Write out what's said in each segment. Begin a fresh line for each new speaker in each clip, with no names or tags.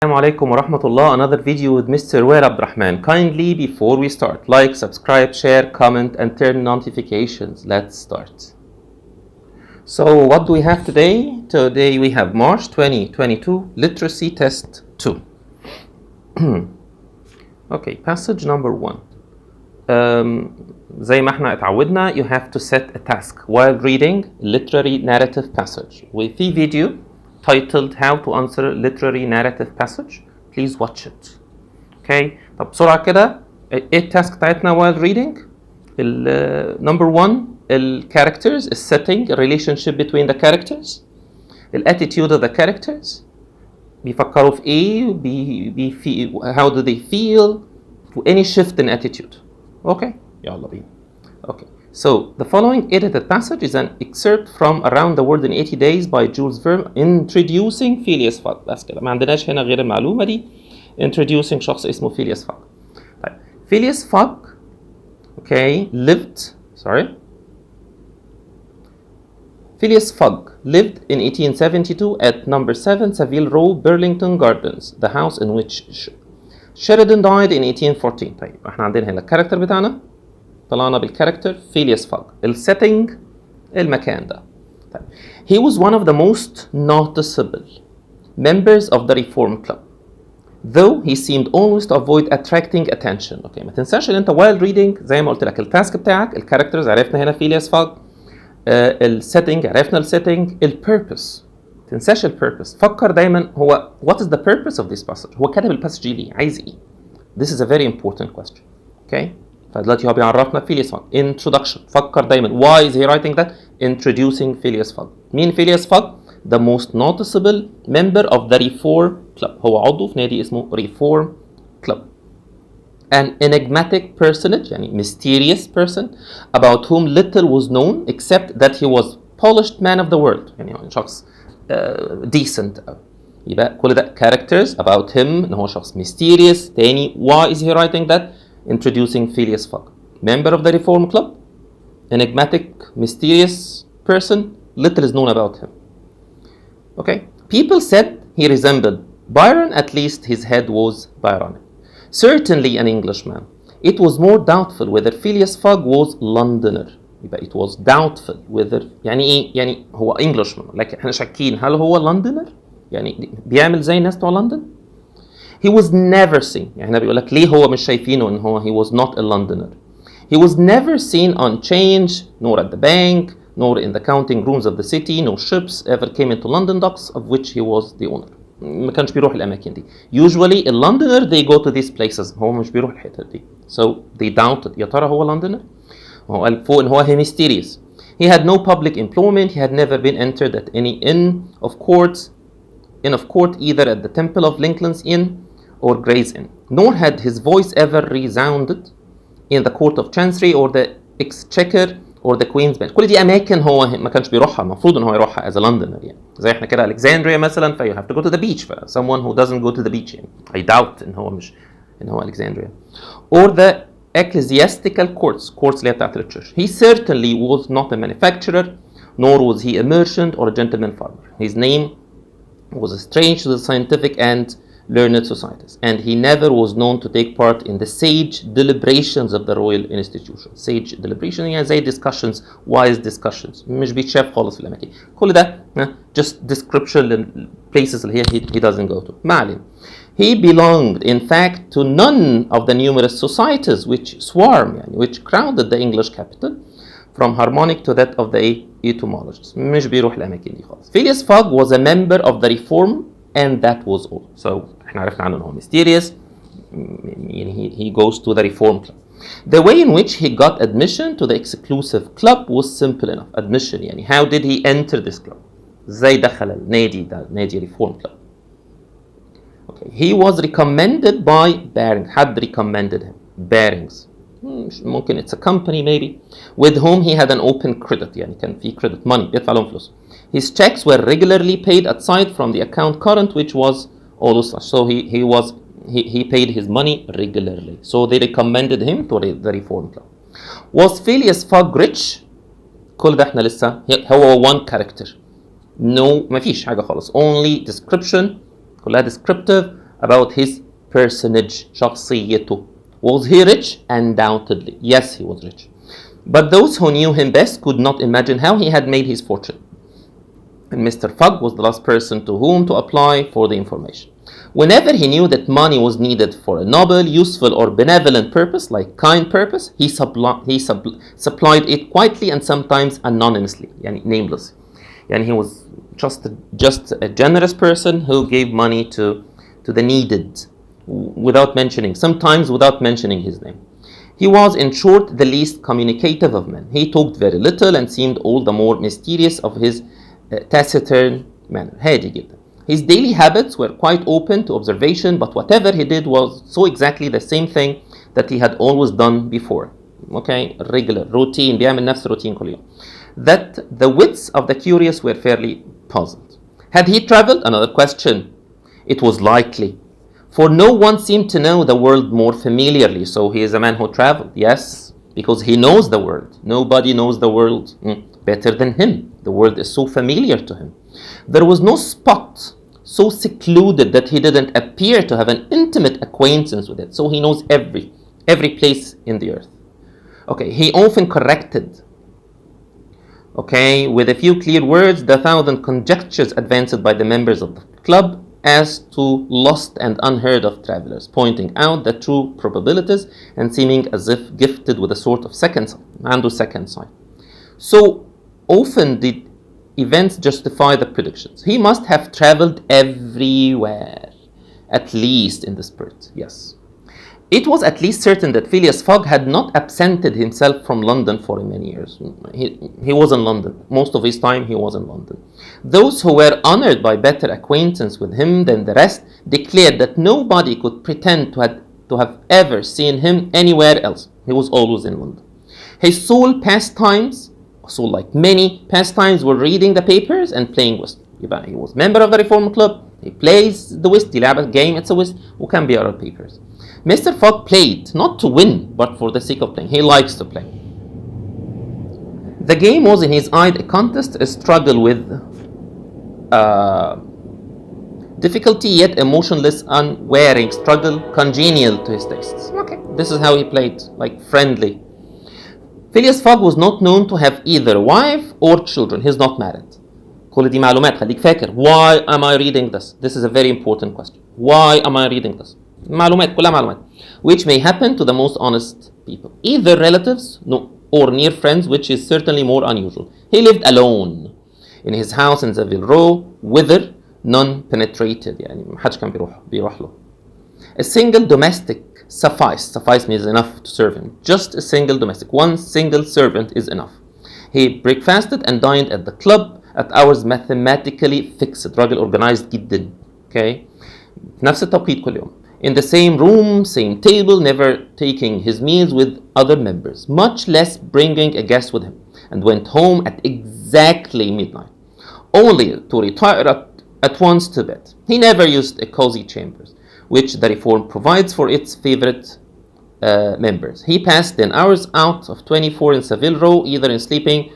Assalamu alaikum wa rahmatullah. Another video with Mr. Wael Abdurrahman. Kindly, before we start, like, subscribe, share, comment, and turn notifications. Let's start. So, what do we have today? Today we have March 2022 Literacy Test 2. Okay, passage number 1. زي ما احنا اتعودنا, you have to set a task while reading literary narrative passage. with the video titled How to Answer Literary Narrative Passage. Please watch it. Okay. طب بسرعة كده, ايه التاسك بتاعتنا while reading? Number 1, characters, setting, relationship between the characters, attitude of the characters, بيفكروا في ايه, how do they feel, any shift in attitude. Okay. يلا بينا. Okay. So, the following edited passage is an excerpt from Around the World in 80 Days by Jules Verne introducing Phileas Fogg. بس كده, ما عندناش هنا غير المعلومة دي. Introducing شخص اسمه Phileas Fogg. طيب. Phileas Fogg, okay, Phileas Fogg lived in 1872 at number 7 Savile Row, Burlington Gardens, the house in which Sheridan died in 1814. طيب, احنا عندنا هنا الكاركتر بتاعنا. طلعنا بالكاركتر فيلياس فوغ. السيتنج المكان ده. طيب. He was one of the most noticeable members of the Reform Club, though he seemed always to avoid attracting attention. اوكي, ما تنساش ان انت while reading زي ما قلت لك التاسك بتاعك, الكاركترز عرفنا هنا فيلياس فوغ, السيتنج عرفنا السيتنج, البيربس تنساش البيربس. فكر دايما هو what is the purpose of this passage. هو كاتب الباسج ليه, عايز ايه. This is a very important question. Okay. فدلوقتي هو بيعرفنا فيلياس فوغ. Introduction. فكر دايما why is he writing that? Introducing Phileas Fogg. مين Phileas Fogg? The most noticeable member of the Reform Club. هو عضو في نادي اسمه Reform Club. An enigmatic personage, يعني mysterious person, about whom little was known except that he was polished man of the world. يعني شخص decent. يبقى كل ده characters about him, إن هو شخص mysterious. تاني, why is he writing that? Introducing Phileas Fogg, member of the Reform Club, enigmatic, mysterious person, little is known about him. Okay, people said he resembled Byron, at least his head was Byronic. Certainly an Englishman. It was more doubtful whether Phileas Fogg was Londoner. يبقى it was doubtful whether, يعني ايه؟ يعني هو Englishman, لكن احنا شاكين هل هو Londoner؟ يعني بيعمل زي الناس بتوع لندن؟ He was never seen. يعني هنا بيقول لك ليه هو مش شايفينه ان هو he was not a Londoner. He was never seen on change, nor at the bank, nor in the counting rooms of the city. No ships ever came into London docks of which he was the owner. ما كانش بيروح الأماكن دي. Usually a Londoner they go to these places. هو مش بيروح الحتة دي. So they doubted. يا ترى هو Londoner؟ هو قال فوق ان هو mysterious. He had no public employment. He had never been entered at any inn of court either at the Temple of Lincoln's Inn or Gray's Inn, nor had his voice ever resounded in the Court of Chancery or the Exchequer or the Queen's Bench. كل دي أماكن هو ما كانش بيروحها, المفروض إن هو يروحها as a Londoner يعني. زي إحنا كده Alexandria مثلاً, you have to go to the beach. Someone who doesn't go to the beach يعني. I doubt إن هو Alexandria. Or the ecclesiastical courts اللي هي بتاعت الchurch. He certainly was not a manufacturer, nor was he a merchant or a gentleman farmer. His name was strange to the scientific and learned societies, and he never was known to take part in the sage deliberations of the royal institution. Sage deliberation يعني زي discussions, wise discussions, مش بيتشاف خالص في الأماكن. كل ده just description للplaces اللي he doesn't go to. ما علينا. He belonged in fact to none of the numerous societies which swarm يعني which crowded the English capital, from harmonic to that of the etymologists. مش بيروح الأماكن دي خالص. Phileas Fogg was a member of the Reform, and that was all. So احنا عرفنا عنه ان هو mysterious. يعني he goes to the Reform Club. The way in which he got admission to the exclusive club was simple enough. Admission يعني how did he enter this club? ازاي دخل النادي ده, نادي Reform Club. Okay. He was recommended by Barings. حد recommended him. Barings. ممكن it's a company maybe, with whom he had an open credit. يعني كان في credit money بيدفع لهم فلوس. His checks were regularly paid aside from the account current, which was always such. So he paid his money regularly. So they recommended him to the Reform Club. Was Phileas Fogg rich? كل ده احنا لسه هو one character. No, ما فيش حاجة خالص. Only description, كلها descriptive. about his personage, شخصيته. Was he rich? Undoubtedly. Yes, he was rich. But those who knew him best could not imagine how he had made his fortune. And Mr. Fogg was the last person to whom to apply for the information. Whenever he knew that money was needed for a noble, useful, or benevolent purpose, like kind purpose, he supplied it quietly and sometimes anonymously, yani nameless. And he was just a generous person who gave money to the needed, sometimes without mentioning his name. He was, in short, the least communicative of men. He talked very little and seemed all the more mysterious of his taciturn manner. هادي جدا. His daily habits were quite open to observation, but whatever he did was so exactly the same thing that he had always done before. Okay, regular routine, بيعمل نفس الروتين كل يوم. That the wits of the curious were fairly puzzled. Had he traveled? Another question. It was likely, for no one seemed to know the world more familiarly. So he is a man who traveled. Yes, because he knows the world. Nobody knows the world better than him. The world is so familiar to him. There was no spot so secluded that he didn't appear to have an intimate acquaintance with it. So he knows every place in the earth. Okay, he often corrected, with a few clear words, the thousand conjectures advanced by the members of the club as to lost and unheard of travelers, pointing out the true probabilities and seeming as if gifted with a sort of second sight. So often did events justify the predictions. He must have traveled everywhere, at least in the spirit, yes. It was at least certain that Phileas Fogg had not absented himself from London for many years. He was in London. Most of his time he was in London. Those who were honored by better acquaintance with him than the rest declared that nobody could pretend to have ever seen him anywhere else. He was always in London. His sole pastimes, so like many pastimes, were reading the papers and playing whist. He was member of the Reform Club. He plays the whist. يلعب game. It's a whist. وكان بيقرا papers. Mr. Fogg played, not to win, but for the sake of playing. He likes to play. The game was, in his eye, a contest, a struggle with difficulty, yet emotionless, unwearying struggle, congenial to his tastes. Okay, this is how he played, like friendly. Phileas Fogg was not known to have either a wife or children. He's not married. كل دي معلومات خليك فاكر. Why am I reading this? This is a very important question. Why am I reading this? معلومات كلها معلومات. Which may happen to the most honest people. Either relatives or near friends, which is certainly more unusual. He lived alone in his house in Savile Row, whither none penetrated. يعني محدش كان بيروح له. A single domestic suffice means enough to serve him. Just a single domestic. One single servant is enough. He breakfasted and dined at the club at hours mathematically fixed. راجل organized جدا. Okay. نفس التوقيت كل يوم. In the same room, same table, never taking his meals with other members, much less bringing a guest with him, and went home at exactly midnight, only to retire at once to bed. He never used a cozy chambers, which the Reform provides for its favorite members. He passed 10 hours out of 24 in Savile Row, either in sleeping.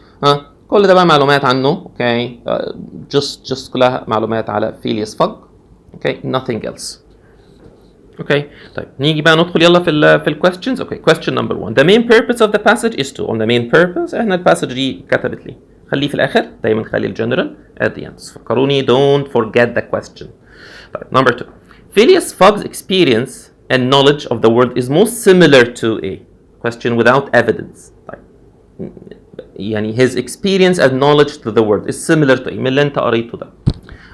كل ده بقى معلومات عنه. Okay, just كلها معلومات على Phileas Fogg. Okay, nothing else. Okay, طيب نيجي بقى ندخل يلا في ال questions. Okay, question number 1. The main purpose of the passage is to. On the main purpose احنا الباسج دي كتبت لي. خليه في الآخر. دايما خلي الجنرال at the end. فكروني don't forget the question. طيب number 2. Phileas Fogg's experience and knowledge of the world is most similar to a question without evidence. طيب يعني his experience and knowledge to the world is similar to من اللي انت قريته ده.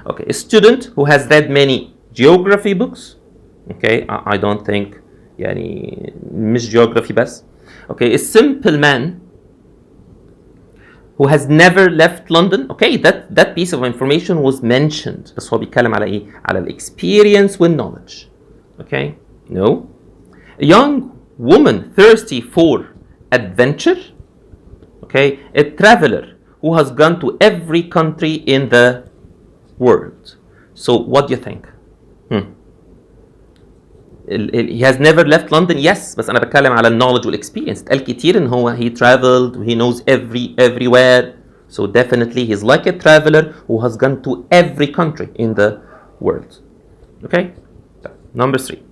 Okay, a student who has read many geography books. Okay, I don't think يعني مش geography بس. Okay, a simple man who has never left London. Okay, that piece of information was mentioned. بس هو بيتكلم على ايه؟ على ال experience with knowledge. Okay, no. A young woman thirsty for adventure. Okay, a traveler who has gone to every country in the world. So what do you think? He has never left London. Yes, بس أنا بتكلم على knowledge والexperience. اتقال كتير إن هو he traveled, he knows everywhere. So definitely he's like a traveler who has gone to every country in the world. Okay? Number 3.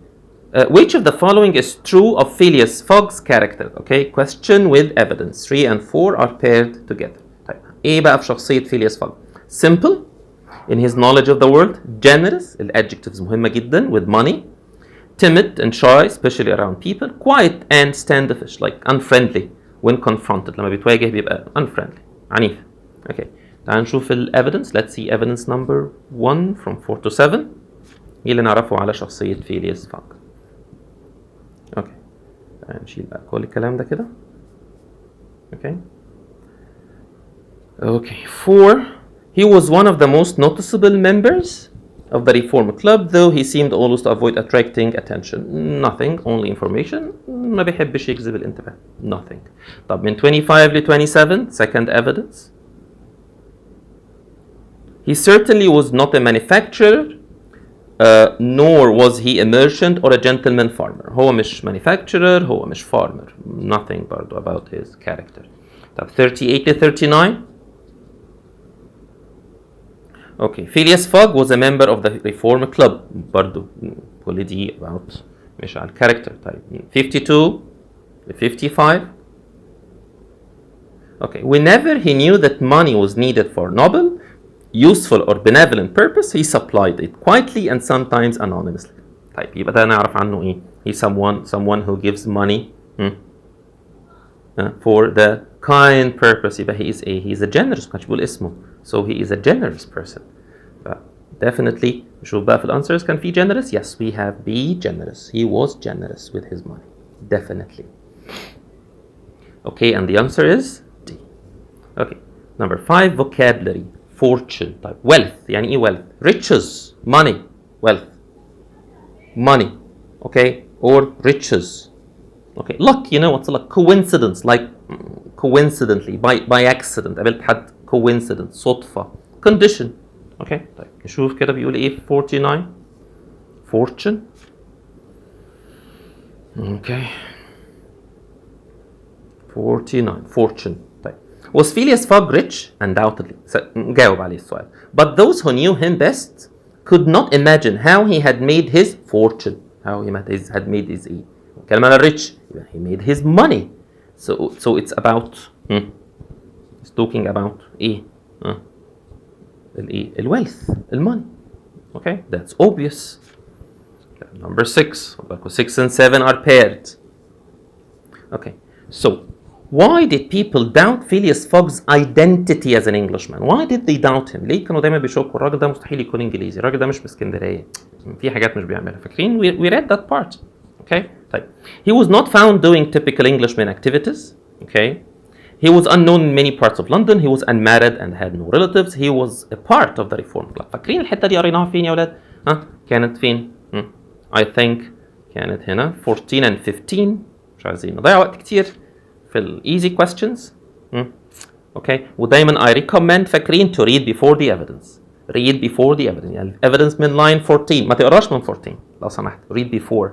Which of the following is true of Phileas Fogg's character? Okay, question with evidence. 3 and 4 are paired together. طيب ايه بقى في شخصية فيلياس فوج؟ Simple in his knowledge of the world, generous, الادجectives مهمة جدا, with money, timid and shy, especially around people, quiet and standoffish, like unfriendly when confronted. لما بيتواجه بيبقى unfriendly, عنيف. Okay, تعال نشوف evidence. Let's see evidence number 1 from 4 to 7. ايه اللي نعرفه على شخصية فيلياس فوج. اوكي نشيل بقى كل الكلام ده كده. اوكي 4. He was one of the most noticeable members of the Reform Club, though he seemed always to avoid attracting attention. Nothing, only information. ما بيحبش يجذب الانتباه. Nothing. طب من 25 ل 27, second evidence. He certainly was not a manufacturer, nor was he a merchant or a gentleman farmer. هو مش manufacturer, هو مش farmer. Nothing برضو about his character. طب 38 to 39. Okay, Phileas Fogg was a member of the Reform Club. برضو كل دي about مش على character. طيب 52 to 55. Okay, whenever he knew that money was needed for noble, useful or benevolent purpose, he supplied it quietly and sometimes anonymously. طيب يبقى ده نعرف عنه ايه؟ He's someone who gives money for the kind purpose. يبقى he's a generous. ما كانش بيقول اسمه. So he is a generous person. Definitely نشوف بقى في الانسرز كان في generous. Yes, we have be generous. He was generous with his money. Definitely. Okay, and the answer is D. Okay, number 5, vocabulary. Fortune. طيب wealth يعني ايه wealth? Riches, money, wealth, money, okay, or riches. Okay, luck, you know what's luck? Coincidence, like coincidentally, by accident. قابلت حد coincidence, صدفة. Condition. Okay, طيب نشوف كده بيقول ايه 49. Fortune. Okay. 49. Fortune. طيب Was Phileas Fogg rich? Undoubtedly. جاوب عليه السؤال. But those who knew him best could not imagine how he had made his fortune. How he had made his E. كلمة rich. He made his money. So it's about. It's talking about E. Wealth. Money. Okay, that's obvious. Number 6. 6 and 7 are paired. Okay, so. Why did people doubt Phileas Fogg's identity as an Englishman? Why did they doubt him? ليه كانوا دايما بيشكوا الراجل ده مستحيل يكون انجليزي، الراجل ده مش من اسكندريه، في حاجات مش بيعملها، فاكرين؟ We read that part. Okay. طيب. He was not found doing typical Englishman activities. Okay. He was unknown in many parts of London. He was unmarried and had no relatives. He was a part of the Reform Club. فاكرين الحته دي قريناها فين يا ولاد؟ كانت فين؟ I think كانت هنا 14 and 15. مش عايزين نضيع وقت كتير في ال easy questions. Okay. ودايما I recommend فاكرين to read before the evidence. Read before the evidence. يعني evidence من line 14. ما تقراش من 14 لو سمحت. Read before.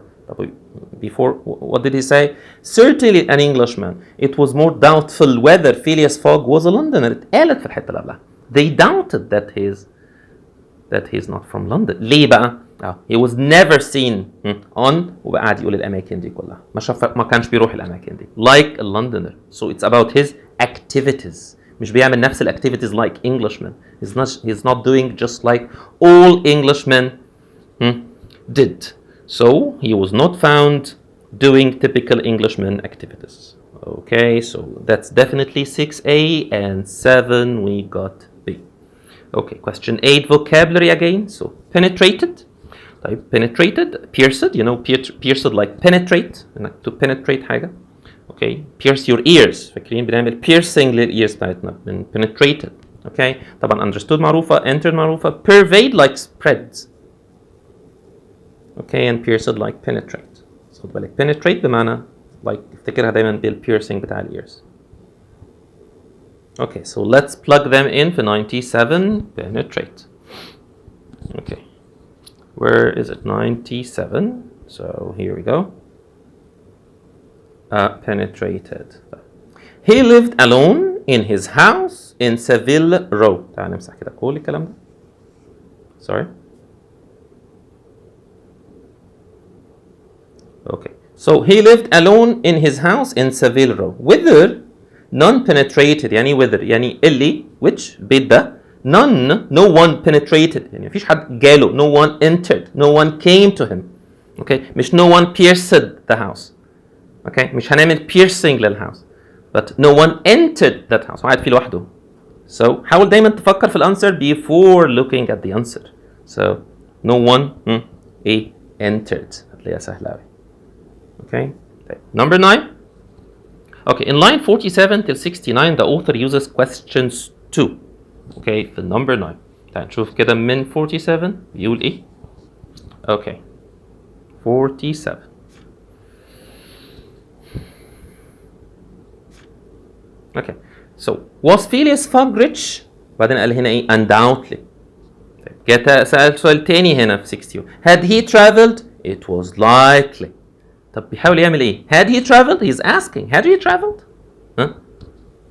Before, what did he say? Certainly an Englishman. It was more doubtful whether Phileas Fogg was a Londoner. اتقالت في الحتة اللي قبلها. They doubted that he's not from London. ليه بقى؟ he was never seen on وبقى قاعد يقول الأماكن دي كلها. ما كانش بيروح الأماكن دي. Like a Londoner. So it's about his activities. مش بيعمل نفس activities like Englishmen. He's not doing just like all Englishmen did. So he was not found doing typical Englishman activities. Okay, so that's definitely 6A, and 7 we got B. Okay, question 8, vocabulary again. So penetrated. Type penetrated, pierced, you know, pierced like penetrate, to penetrate حاجة. Okay, pierce your ears. فاكرين بنعمل piercing للears بتاعتنا من penetrated. Okay, طبعا understood معروفة, entered معروفة, pervade like spreads. Okay, and pierced like penetrate. So خد بالك penetrate بمعنى like افتكرها دايما بالpiercing بتاع ears. Okay, so let's plug them in for 97. Penetrate. Okay, where is it? 97. So here we go. Penetrated. He lived alone in his house in Savile Row. تعال نمسح كده كل الكلام ده. Sorry. Okay. So he lived alone in his house in Savile Row. Whither none penetrated يعني whither يعني اللي which بيت ده none no one penetrated يعني مفيش حد جاله no one entered no one came to him. Okay. مش no one pierced the house. Okay. مش هنعمل piercing للhouse. But no one entered that house. قاعد فيه لوحده. So حاول دايما تفكر في الانسر before looking at the answer. So no one entered. هتلاقيها سهلة أوي. Okay. Number 9. Okay, in line 47 till 69 the author uses questions 2. Okay, في number 9. تعال نشوف كده من 47 بيقول إيه. Okay. 47. Okay. So was Phileas Fogg rich؟ بعدين قال هنا إيه undoubtedly. جت سأل سؤال تاني هنا في 60. Had he traveled? It was likely. طب بيحاول يعمل ايه؟ Had he traveled? He's asking. Had he traveled? ها؟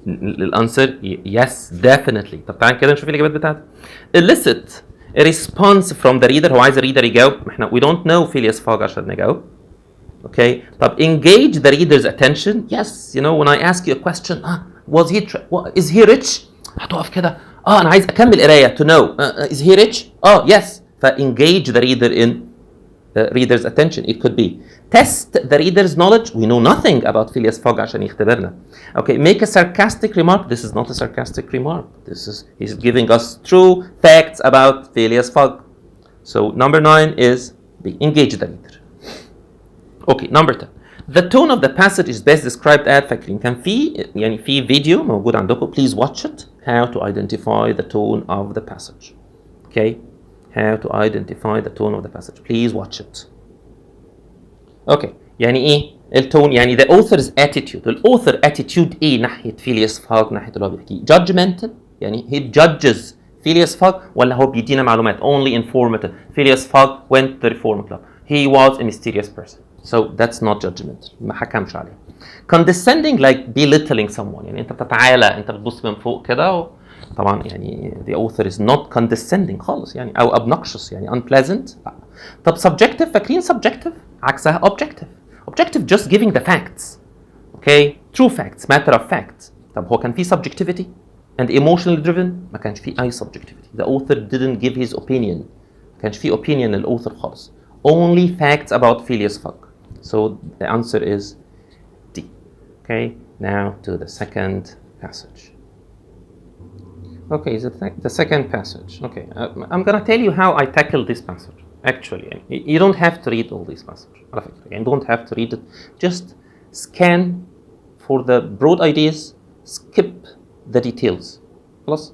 الانسر yes definitely. طب تعال كده نشوف الاجابات بتاعته. Elicit a response from the reader. هو عايز الريدر يجاوب. احنا we don't know Phileas Fogg عشان نجاوب. Okay. طب engage the reader's attention. Yes. You know when I ask you a question. Was he is he rich? هتقف كده. انا عايز اكمل قرايه to know. Is he rich? Yes. فengage the reader in reader's attention. It could be test the reader's knowledge. We know nothing about Phileas Fogg عشان يختبرنا. Okay, make a sarcastic remark. This is not a sarcastic remark. He's giving us true facts about Phileas Fogg. So number 9 is B. Engage the reader. Okay, number 10. The tone of the passage is best described at فاكرين كان في فيديو موجود عندكم. Please watch it. How to identify the tone of the passage. Okay. How to identify the tone of the passage. Please watch it. Okay. يعني ايه التون؟ يعني the author's attitude. الauthor attitude ايه ناحية Phileas Fogg ناحية اللي هو بيحكيه؟ Judgmental يعني he judges Phileas Fogg ولا هو بيدينا معلومات only informative. Phileas Fogg went to the Reform Club. He was a mysterious person. So that's not judgmental. ما حكمش عليه. Condescending like belittling someone. يعني انت بتتعالى انت بتبص من فوق كده طبعا يعني the author is not condescending خالص يعني او obnoxious يعني unpleasant. طب subjective فاكرين subjective عكسها objective. Objective just giving the facts. Okay, true facts, matter of fact. طب هو كان في subjectivity and emotionally driven؟ ما كانش في أي subjectivity. The author didn't give his opinion. ما كانش في opinion للauthor خالص. Only facts about Phileas Fogg. So the answer is D. Okay, now to the second passage. Okay, the second passage. Okay, I'm gonna tell you how I tackle this passage. Actually, you don't have to read all these passages. You don't have to read it. Just scan for the broad ideas. Skip the details. خلاص.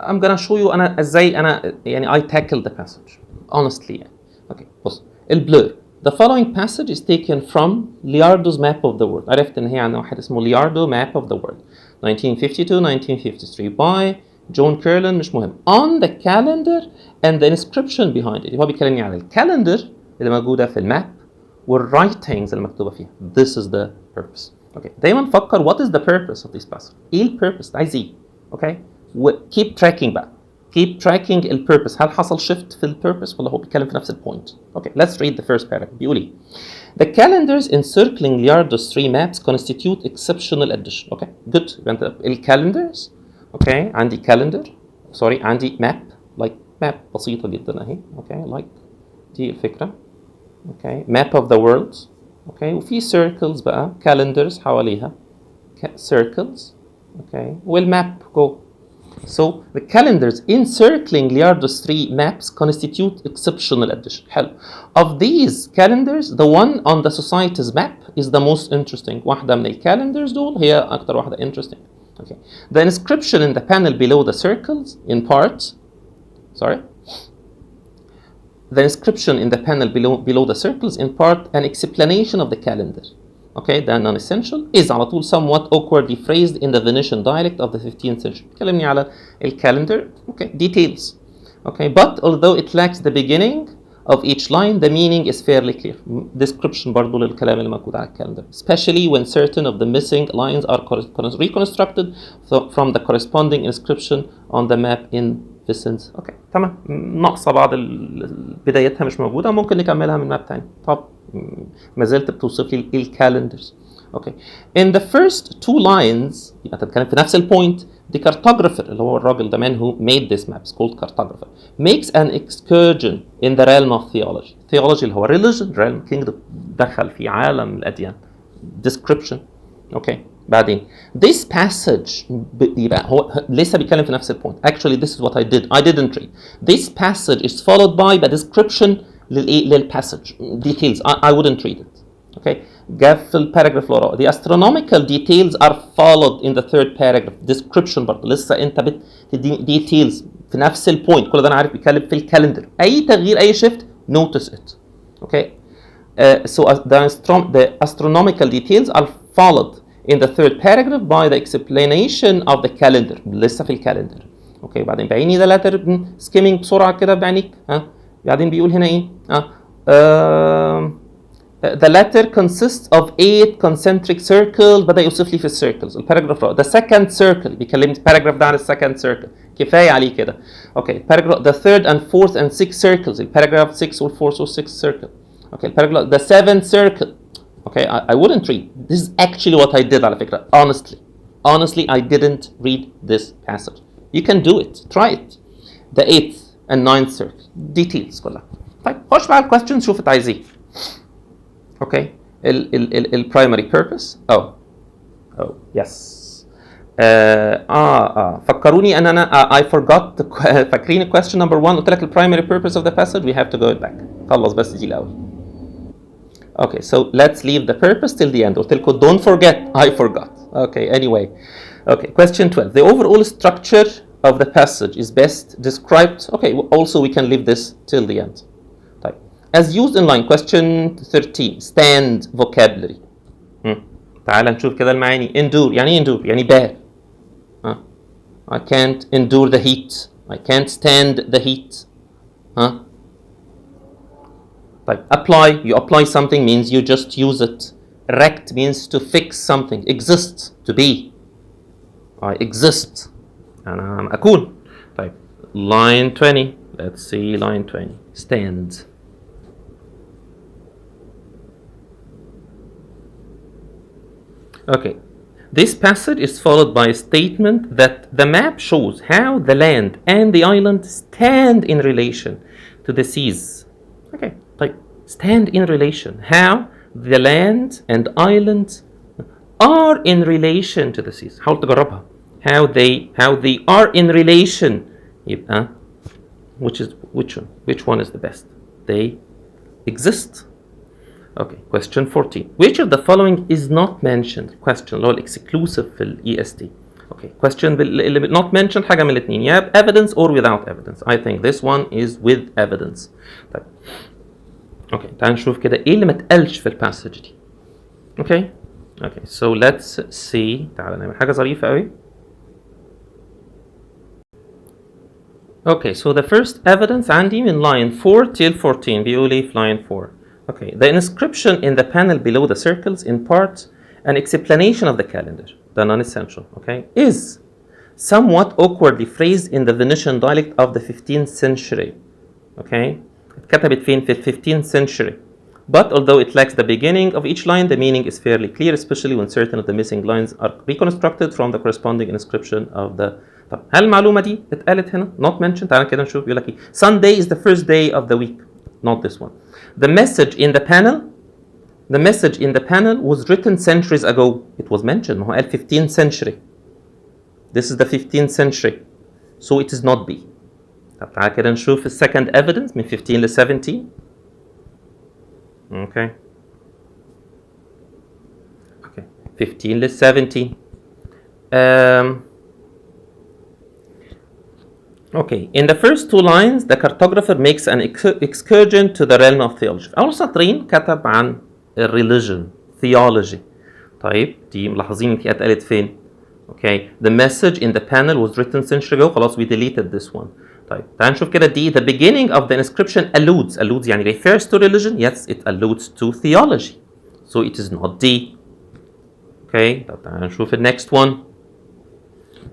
I'm gonna show you أنا إزاي أنا يعني I tackle the passage. Honestly. يعني. Okay. بص. البلور. The following passage is taken from Liardo's Map of the World. عرفت إن هي عن واحد اسمه Liardo Map of the World. 1952-1953 by John Curlin مش مهم. On the calendar and the inscription behind it. هو بيكلمني عن الكالندر اللي موجودة في الماب والwritings اللي مكتوبة فيها. This is the purpose. Okay. دايما فكر what is the purpose of this passage. ايه البيربس؟ عايز ايه؟ Okay. Keep tracking بقى. Keep tracking البيربس. هل حصل shift في البيربس ولا هو بيتكلم في نفس البوينت؟ Okay. Let's read the first paragraph. بيقول ايه؟ The calendars encircling Liardo's three maps constitute exceptional addition. Okay. Good. يبقى الكالندرز. Okay. عندي calendar. Sorry. عندي map. Like map بسيطة جدا اهي. Okay. Like دي الفكرة. Okay. Map of the world. Okay. وفي circles بقى. Calendars حواليها. Circles. Okay. والmap go. So the calendars encircling Liardo's three maps constitute exceptional addition. حلو. Of these calendars, the one on the society's map is the most interesting. واحدة من الكالندرز دول هي أكتر واحدة interesting. Okay. The inscription in the panel below the circles, in part, sorry. The inscription in the panel below the circles, in part, an explanation of the calendar. Okay, the non-essential is على طول somewhat awkwardly phrased in the Venetian dialect of the 15th century. كلمني على calendar. Okay, details. Okay, but although it lacks the beginning of each line, the meaning is fairly clear. Description برضو للكلام اللي موجود على calendar. Especially when certain of the missing lines are reconstructed from the corresponding inscription on the map in listens. اوكي تمام، ناقصه بعض بدايتها مش موجوده، ممكن نكملها من ماب تاني. طب ما زلت بتوصف لي الكالندرز. اوكي in the first two lines يبقى انت بتتكلم في نفس البوينت. the cartographer اللي هو الراجل the man who made this map is called cartographer makes an excursion in the realm of theology. theology اللي هو religion realm kingdom دخل في عالم الاديان. description. اوكي بعدين this passage يبقى هو لسه بيتكلم في نفس البوينت. actually this is what I didn't read. this passage is followed by a description للpassage details. I wouldn't read it. okay جاء في الباراجراف اللي وراه the astronomical details are followed in the third paragraph. description برضه لسه انت بتديني details في نفس البوينت. كل ده انا عارف بيتكلم في الكالندر. اي تغيير اي shift notice it. okay so the astronomical details are followed in the third paragraph by the explanation of the calendar. لسه في الكالندر. اوكي بعدين بعيني ده letter skimming بسرعه كده بعينيك. بعدين بيقول هنا ايه the letter consists of 8 concentric circles. بدأ يوصف لي في السيركلز. الباراجراف the second circle بيكلمني الباراجراف ده عن السكند circle. كفايه عليه كده. اوكي الباراجراف the third and fourth and sixth circles. الباراجراف 6 والفورث والسixth circle. اوكي الباراجراف the seventh circle. Okay, I wouldn't read. This is actually what I did على فكرة. Honestly, I didn't read this passage. You can do it. Try it. The 8th and 9th circle. Details كلها. طيب خش بقى الكويستشن شوف انت عايز ايه. Okay. ال primary purpose. Oh yes. فكروني ان انا I forgot فاكرين question number 1 قلت لك ال primary purpose of the passage. We have to go back. خلص بس دي الاول. Okay, so let's leave the purpose till the end. قلت لكم don't forget. I forgot. Okay, anyway. Okay, question 12. The overall structure of the passage is best described. Okay, also we can leave this till the end. طيب. As used in line. Question 13. Stand vocabulary. تعال نشوف كده المعاني. Endure. يعني endure. يعني bear. I can't endure the heat. I can't stand the heat. طيب apply. You apply something means you just use it. Erect means to fix something. Exist. To be. I exist. أنا أكون. طيب line 20. Let's see line 20. Stand. Okay. This passage is followed by a statement that the map shows how the land and the island stand in relation to the seas. Okay. طيب stand in relation. How the land and island are in relation to the seas. حاول تجربها. How they are in relation. يبقى which one is the best? They exist. Okay, question 14. Which of the following is not mentioned? Question اللي هو exclusive في ال EST. Okay, question اللي not mentioned حاجة من الاثنين. يا evidence or without evidence. I think this one is with evidence. طيب. Okay, تعال نشوف كده ايه اللي ما اتقالش في الباسج دي. Okay. Okay, so let's see. تعال نعمل حاجة ظريفة قوي. Okay, so the first evidence عندي من line 4 till 14 بيقول ايه في line 4. Okay, the inscription in the panel below the circles imparts an explanation of the calendar, the non-essential, okay, is somewhat awkwardly phrased in the Venetian dialect of the 15th century, okay, اتكتبت فين في 15th century, but although it lacks the beginning of each line, the meaning is fairly clear, especially when certain of the missing lines are reconstructed from the corresponding inscription of the. طب هل المعلومة دي اتقالت هنا؟ Not mentioned. تعالى كده نشوف. يقول لك ايه؟ Sunday is the first day of the week. Not this one. The message in the panel was written centuries ago. It was mentioned. ما هو قال 15th century. This is the 15th century. So it is not B. طب تعالى كده نشوف ال second evidence من 15 ل 17. Okay. 15 ل 17. Okay, in the first two lines, the cartographer makes an excursion to the realm of theology. أول سطرين كتب عن religion, theology. طيب دي ملاحظين انتي اتقالت فين؟ Okay, the message in the panel was written century ago. خلاص we deleted this one. طيب تعال نشوف كده دي the beginning of the inscription alludes يعني refers to religion. Yes, it alludes to theology. So it is not D. Okay, طب تعال نشوف the next one.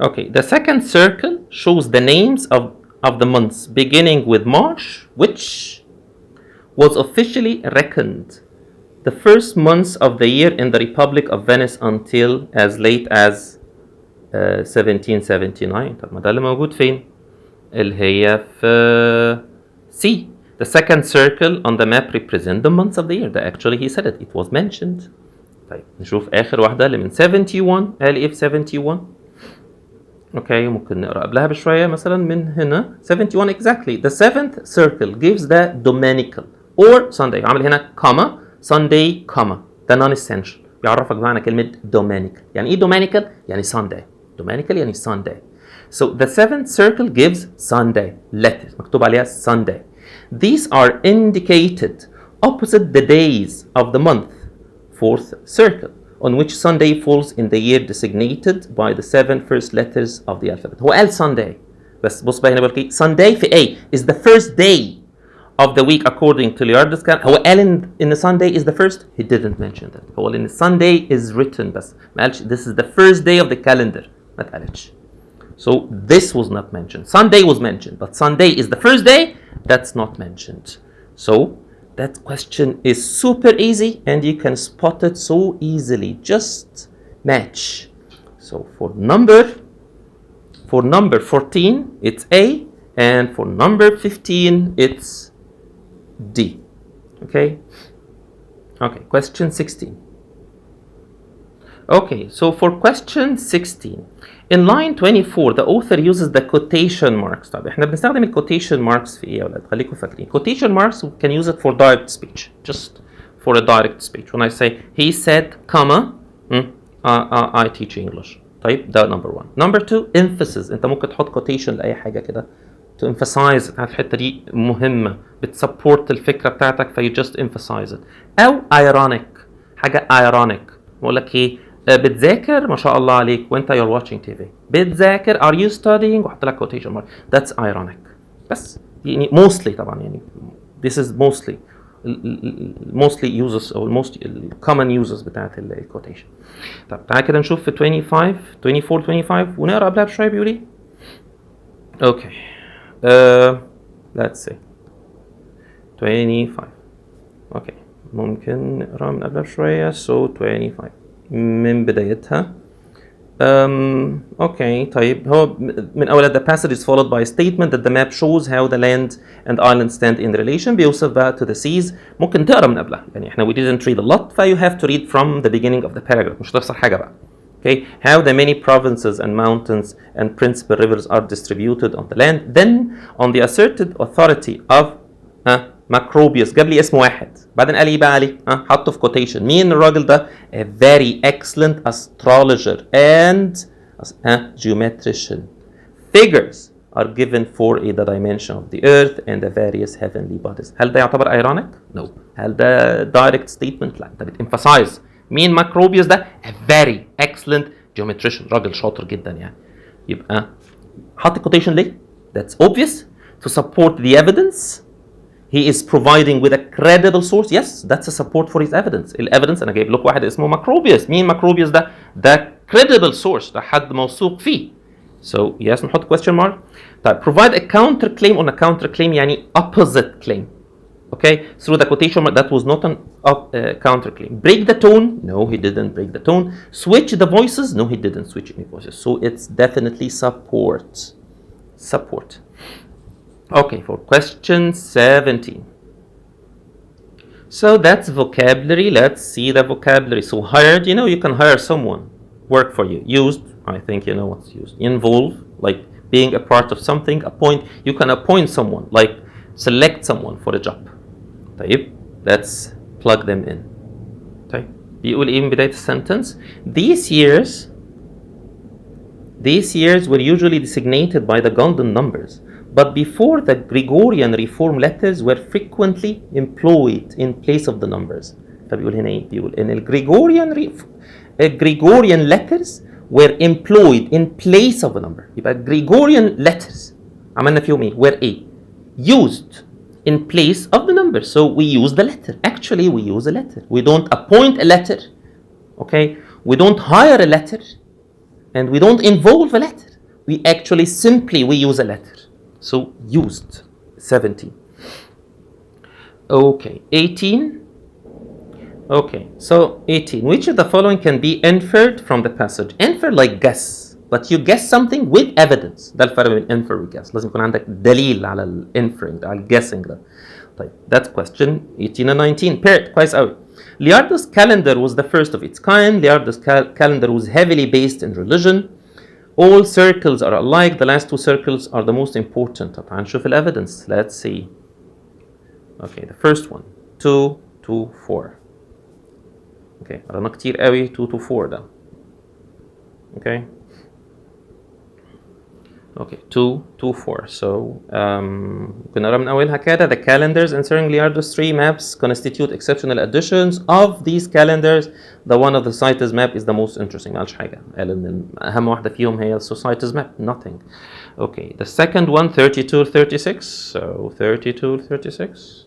Okay, the second circle shows the names of of the months beginning with March, which was officially reckoned the first months of the year in the Republic of Venice until as late as 1779. طب ما ده اللي موجود فين؟ اللي هي في C. The second circle on the map represent the months of the year. That actually he said it. It was mentioned. طيب نشوف آخر واحدة اللي من 71. قال إيه في 71؟ اوكي ممكن نقرا قبلها بشويه مثلا من هنا 71 exactly. The seventh circle gives the dominical or Sunday. عامل هنا comma Sunday comma. ده non-essential. بيعرفك معنى كلمة dominical. يعني إيه dominical؟ يعني Sunday. Dominical يعني Sunday. So the seventh circle gives Sunday letters. مكتوب عليها Sunday. These are indicated opposite the days of the month. Fourth circle on which Sunday falls in the year designated by the 7 first letters of the alphabet. هو قال Sunday. بس بص بقى هنا بقول لك Sunday في A is the first day of the week according to Liard's calendar. هو قال in Sunday is the first. He didn't mention that. هو قال in Sunday is written بس ما قالش this is the first day of the calendar. ما اتقالش. So this was not mentioned. Sunday was mentioned, but Sunday is the first day. That's not mentioned. So that question is super easy and you can spot it so easily. Just match. So for number 14 it's A, and for number 15 it's D. Okay, question 16. Okay, so for question 16, in line 24 the author uses the quotation marks. طب احنا بنستخدم quotation marks في ايه يا ولاد؟ خليكم فاكرين. Quotation marks we can use it for direct speech, just for a direct speech. When I say he said, comma, I teach English. طيب ده number one. Number two, emphasis. انت ممكن تحط quotation لأي حاجة كده to emphasize الحتة دي مهمة بتسبورت الفكرة بتاعتك في you just emphasize it. أو ironic، حاجة ironic. بقول لك ايه؟ بتذاكر ما شاء الله عليك وانت you're watching TV. بتذاكر are you studying وحط لك quotation mark. That's ironic. بس يعني mostly طبعا يعني this is mostly uses or most common uses بتاعت الquotation. طب تعالى كده نشوف في 24 ونقرا قبلها بشويه بيقول ايه. اوكي let's see 25. اوكي ممكن نقرا من قبلها بشويه. so 25 من بدايتها. اوكي طيب هو من اولها the passage is followed by a statement that the map shows how the land and island stand in relation. بيوصف بقى to the seas. ممكن تقرا من قبلها يعني احنا we didn't read a lot فيو have to read from the beginning of the paragraph. مش هتخسر حاجه بقى. Okay, how the many provinces and mountains and principal rivers are distributed on the land. Then on the asserted authority of Macrobius. جاب لي اسم واحد بعدين قال ايه بقى عليه؟ حطه في quotation. مين الراجل ده؟ a very excellent astrologer and geometrician. Figures are given for the dimension of the earth and the various heavenly bodies. هل ده يعتبر ironic؟ No. هل ده direct statement؟ لا. ده بتemphasize مين ماكروبيوس ده؟ a very excellent geometrician. راجل شاطر جدا يعني. يبقى حط quotation ليه؟ That's obvious to support the evidence. He is providing with a credible source. Yes, that's a support for his evidence. الevidence أنا جايب لكم واحد اسمه ماكروبيوس. مين ماكروبيوس ده؟ ده credible source. ده حد موثوق فيه. So yes, نحط question mark. طيب provide a counter claim on a counter claim يعني opposite claim. Okay, through the quotation mark that was not an counter claim. Break the tone. No, he didn't break the tone. Switch the voices. No, he didn't switch any voices. So it's definitely support. Support. Okay, for question 17. So that's vocabulary. Let's see the vocabulary. So hired, you know, you can hire someone, work for you. Used, I think you know what's used. Involve, like being a part of something. Appoint, you can appoint someone, like select someone for a job. طيب, let's plug them in. طيب, بيقول إيه من بداية السنتence? These years were usually designated by the golden numbers. But before the Gregorian reform letters were frequently employed in place of the numbers. فبيقول هنا إيه؟ بيقول إن Gregorian letters were employed in place of a number. يبقى Gregorian letters عملنا فيهم إيه؟ were إيه؟ used in place of the number. So we use the letter. Actually, we use a letter. We don't appoint a letter. Okay? We don't hire a letter. And we don't involve a letter. We actually simply use a letter. so used. 17. Okay, 18. Okay, so 18. Which of the following can be inferred from the passage? Infer like guess, but you guess something with evidence. ده الفرق بين infer و guess. لازم يكون عندك دليل على ال inferring على ال guessing ده. طيب, that's question 18 and 19. Paired, كويس قوي. Liardo's calendar was the first of its kind. Liardo's calendar was heavily based in religion. All circles are alike. The last two circles are the most important. طب هنشوف ال evidence. Let's see. Okay, the first one. 2, 2, 4. Okay, قرانا كتير قوي 2 to 4 ده. Okay. Okay, 2, 2, 4. So, كنا نقرا من أولها كده. The calendars answering Liardo's three maps constitute exceptional additions. Of these calendars, the one of the Society's map is the most interesting. ما قالش حاجة. قال إن أهم واحدة فيهم هي Society's map. Nothing. Okay, the second one, 32, 36. So, 32, 36.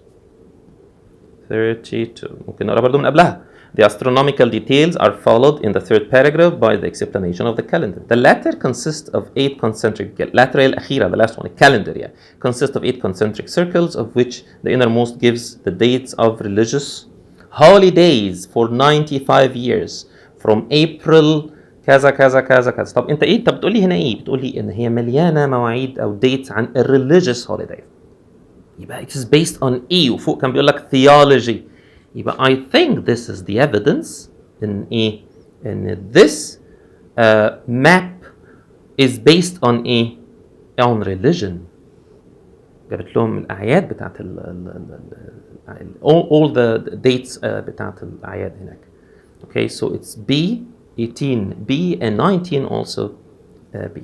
32. ممكن نقرا برضو من قبلها. The astronomical details are followed in the third paragraph by the explanation of the calendar. The latter consists of 8 concentric, latter الأخيرة, the last one, calendar, yeah, consists of 8 concentric circles, of which the innermost gives the dates of religious holidays for 95 years from April كذا كذا كذا كذا. طب انت ايه؟ انت بتقول لي هنا ايه؟ بتقول لي ان هي مليانة مواعيد او dates عن religious holidays. يبقى it is based on ايه؟ وفوق كان بيقول لك theology. يبقى I think this is the evidence in ايه؟ in this map is based on ايه؟ on religion. جابت لهم الأعياد بتاعت all the dates بتاعت الأعياد هناك. Okay, so it's B, 18 B, and 19 also B.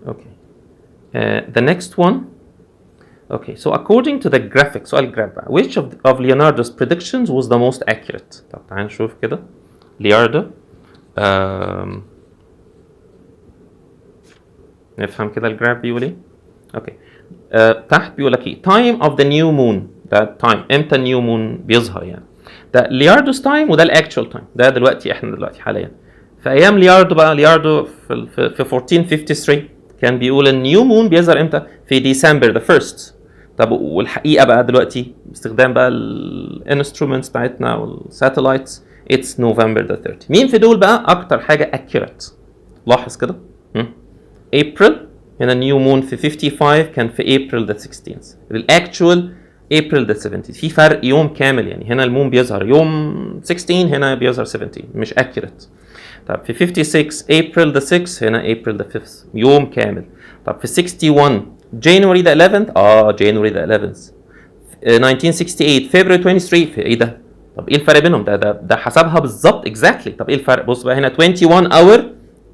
Okay. The next one. Okay, so according to the graphic, سؤال graph بقى. Which of Leonardo's predictions was the most accurate? طب تعال نشوف كده. Leonardo. نفهم كده الجراف بيقول ايه؟ اوكي. تحت بيقول لك ايه؟ Time of the new moon. ده time. امتى النيو مون بيظهر يعني؟ ده لياردو's time وده الاكتشوال تايم. ده دلوقتي احنا دلوقتي حاليا. في ايام لياردو بقى، لياردو في 1453 كان بيقول النيو مون بيظهر امتى؟ في ديسمبر ذا 1st. طب والحقيقه بقى دلوقتي باستخدام بقى الانسترومنتس بتاعتنا والساتلايتس اتس نوفمبر ذا 30. مين في دول بقى اكتر حاجه اكيوريت؟ لاحظ كده. ابريل هنا نيو مون في 55 كان في ابريل ذا 16th. الاكتشوال ابريل ذا 17th. في فرق يوم كامل يعني. هنا المون بيظهر يوم 16، هنا بيظهر 17. مش اكيوريت. طب في 56 ابريل ذا 6 هنا ابريل ذا 5 يوم كامل. طب في 61 جانوري ذا 11 جانوري ذا 11. 1968 فبراير 23 في ايه ده؟ طب ايه الفرق بينهم؟ ده حسبها بالظبط اكزاكتلي. طب ايه الفرق؟ بص بقى هنا 21 اور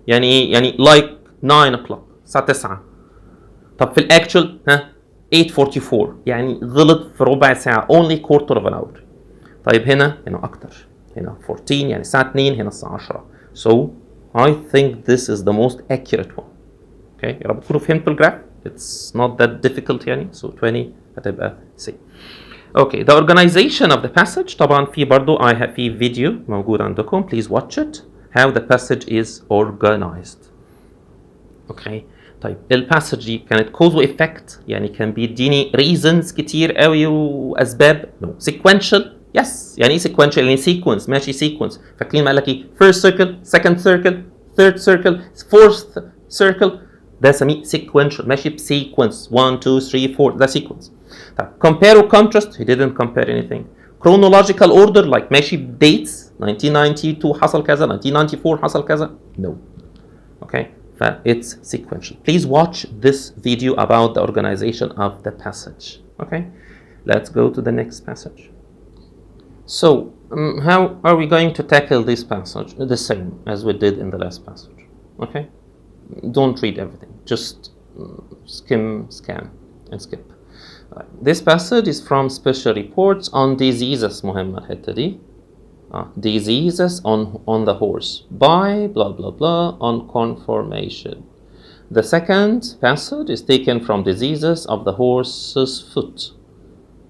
يعني ايه؟ يعني لايك 9 o'clock الساعه 9. طب في الاكشوال 8:44 يعني غلط في ربع ساعه only quarter of an hour. طيب هنا اكتر، هنا 14 يعني الساعه 2، هنا الساعه 10. So I think this is the most accurate one. Okay, يا رب تكونوا فهمتوا الجراف. It's not that difficult يعني. So 20 هتبقى C. Okay, the organization of the passage. طبعا في برضو في فيديو موجود عندكم. Please watch it. How the passage is organized. Okay. طيب الباسج دي كانت cause و effect يعني كان بيديني reasons كتير قوي واسباب. No. Sequential. Yes. يعني ايه sequential؟ يعني sequence. ماشي sequence. فاكرين ما قال لك ايه؟ first circle, second circle, third circle, fourth circle. ده سميه sequential. ماشي بسيكونس 1 2 3 4. ده sequence. طيب compare و contrast. He didn't compare anything. Chronological order like ماشي dates 1992 حصل كذا 1994 حصل كذا. No. Okay. It's sequential. Please watch this video about the organization of the passage. Okay, let's go to the next passage. So, how are we going to tackle this passage? The same as we did in the last passage. Okay, don't read everything. Just scan, and skip. This passage is from special reports on diseases. مهمة الحتة دي. Diseases on the horse by blah blah blah on conformation. The second passage is taken from diseases of the horse's foot.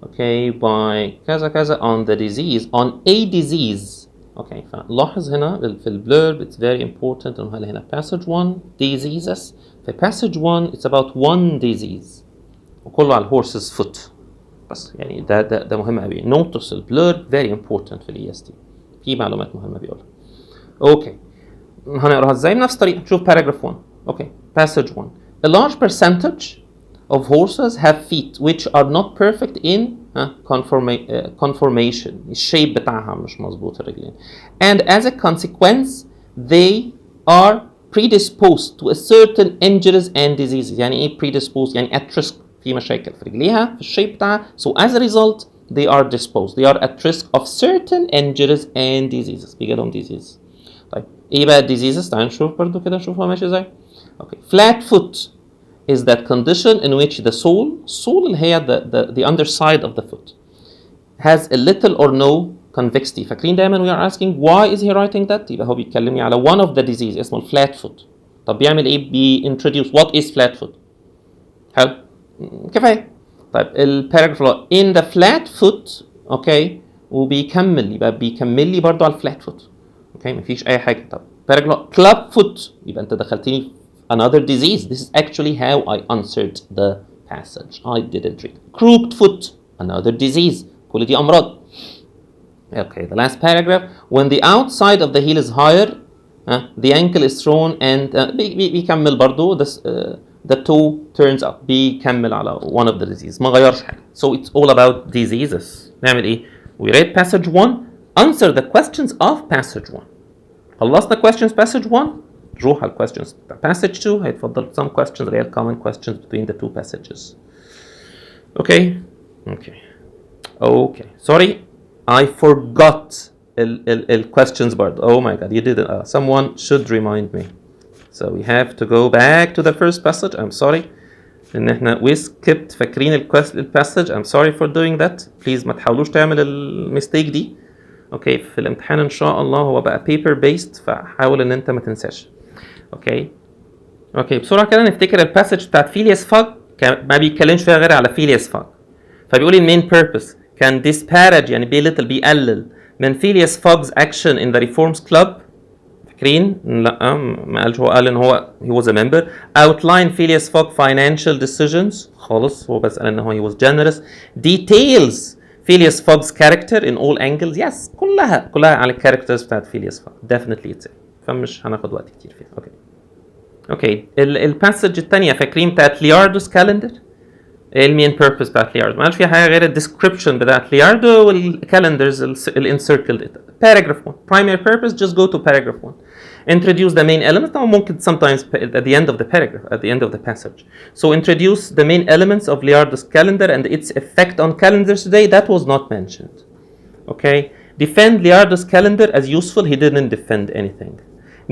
Okay, by كذا كذا on the disease, on a disease. Okay, فلاحظ هنا في البلurb it's very important انه هنا passage 1 diseases في passage 1 it's about one disease وكله على horse's foot بس يعني ده مهم قوي. notice الblur very important في ال EST في معلومات مهمة بيقولها. اوكي هنقراها ازاي؟ بنفس الطريقة. شوف paragraph 1. اوكي passage 1. A large percentage of horses have feet which are not perfect in conformation. الشيب بتاعها مش مظبوط الرجلين. And as a consequence they are predisposed to a certain injuries and diseases. يعني ايه predisposed؟ يعني at risk في مشاكل في رجليها في الشيب بتاعها. So as a result they are disposed. They are at risk of certain injuries and diseases. بيجي لهم disease. طيب ايه بقى diseases؟ تعالوا نشوف برضو كده نشوف هو ماشي ازاي. Okay. Flat foot is that condition in which the sole اللي هي the underside of the foot has a little or no convexity. فاكرين دايما we are asking why is he writing that؟ يبقى هو بيتكلمني على one of the disease اسمه flat foot. طب بيعمل ايه؟ introduce what is flat foot. حلو كفايه. طيب الباراجراف in the flat foot اوكي وبيكمل يبقى بيكمل لي برضو على الفلات فوت. اوكي مفيش اي حاجه. طب باراجراف club foot يبقى انت دخلتني another disease. This is actually how I answered the passage. I didn't read. Crooked foot, another disease. كل دي أمراض. Okay, the last paragraph. When the outside of the heel is higher, the ankle is thrown and بيكمل برضو the toe turns up. بيكمل على one of the diseases. ما غيرش حاجة. So it's all about diseases. نعمل إيه؟ We read passage 1. Answer the questions of passage 1. خلصنا questions passage 1. نروح على questions passage 2 هيتفضل some questions اللي هي common questions between the two passages. Okay. Sorry, I forgot the questions برضه. Oh my God, you didn't. Someone should remind me. So we have to go back to the first passage. I'm sorry. إن إحنا we skipped فاكرين passage. I'm sorry for doing that. Please ما تحاولوش تعمل المistake دي. Okay, في الامتحان إن شاء الله هو بقى paper based فحاول إن أنت ما تنساش. اوكي بسرعه كده نفتكر الباسج بتاعت فيلياس فاج ما بيتكلمش فيها غير على فيلياس فاج. فبيقول المين بيربس كان disparage يعني بيقلل من فيلياس فاج's action in the reforms club. فاكرين؟ لا ما قالش. هو قال ان هو he was a member. outline Phileas Fogg financial decisions خالص. هو بس قال ان هو he was generous. details Phileas Fogg's character in all angles. yes كلها على الكاركترز بتاعت فيلياس فاج. definitely it's it. فمش هناخد وقت كتير فيها. اوكي الباسج الثانيه فاكرين بتاعت لياردو's كالندر؟ المين بيربس بتاعت لياردو ما قالش فيها حاجه غير الديسكريبشن بتاعت لياردو والكالندرز الانسيركلد. paragraph 1 primary purpose just go to paragraph 1. introduce the main elements. طبعا ممكن sometimes at the end of the paragraph at the end of the passage. so introduce the main elements of Liardo's calendar and its effect on calendars today. that was not mentioned. okay defend Liardo's calendar as useful. he didn't defend anything.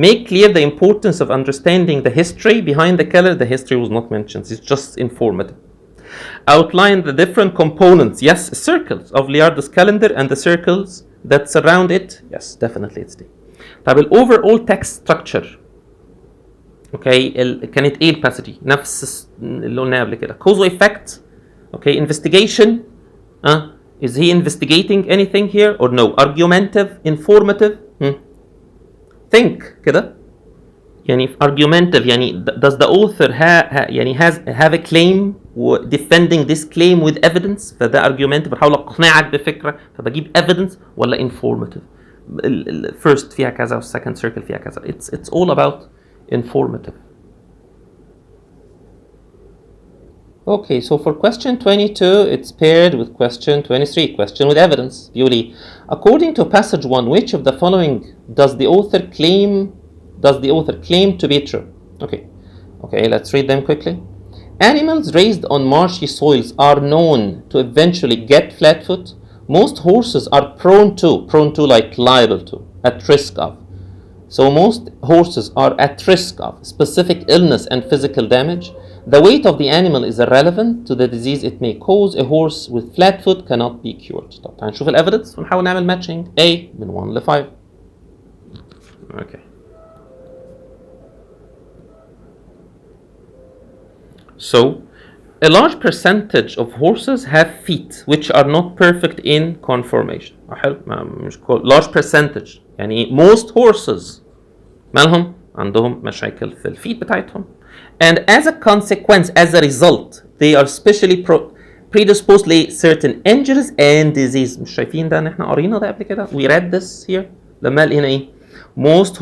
Make clear the importance of understanding the history behind the calendar. The history was not mentioned. It's just informative. Outline the different components. Yes, circles of Liardo's calendar and the circles that surround it. Yes, definitely it's the. طيب overall text structure. Okay, كانت ايه الباسج؟ نفس اللي قلناه قبل كده. Cause or effect. Okay, investigation. Is he investigating anything here or no? Argumentative, informative. think كده يعني argumentative يعني does the author يعني have a claim defending this claim with evidence. فده argumentative بحاول اقنعك بفكره فبجيب evidence. ولا informative first فيها كذا والsecond circle فيها كذا. it's all about informative. Okay, so for question 22, it's paired with question 23, question with evidence. Beauty. According to passage 1, which of the following does the author claim to be true? Okay, let's read them quickly. Animals raised on marshy soils are known to eventually get flat-foot. Most horses are prone to like liable to, at risk of. So most horses are at risk of specific illness and physical damage. The weight of the animal is irrelevant to the disease it may cause. A horse with flat foot cannot be cured. طب هنشوف الإيفيدنس ونحاول نعمل matching. A من 1 ل 5. Okay. So, a large percentage of horses have feet which are not perfect in conformation. حلو مش large percentage يعني most horses مالهم عندهم مشاكل في الفيت بتاعتهم. and as a consequence, as a result, they are specially predisposed to certain injuries and disease. مش شايفين ده ان احنا قرينا ده قبل كده؟ We read this here. لما قال هنا ايه؟ Most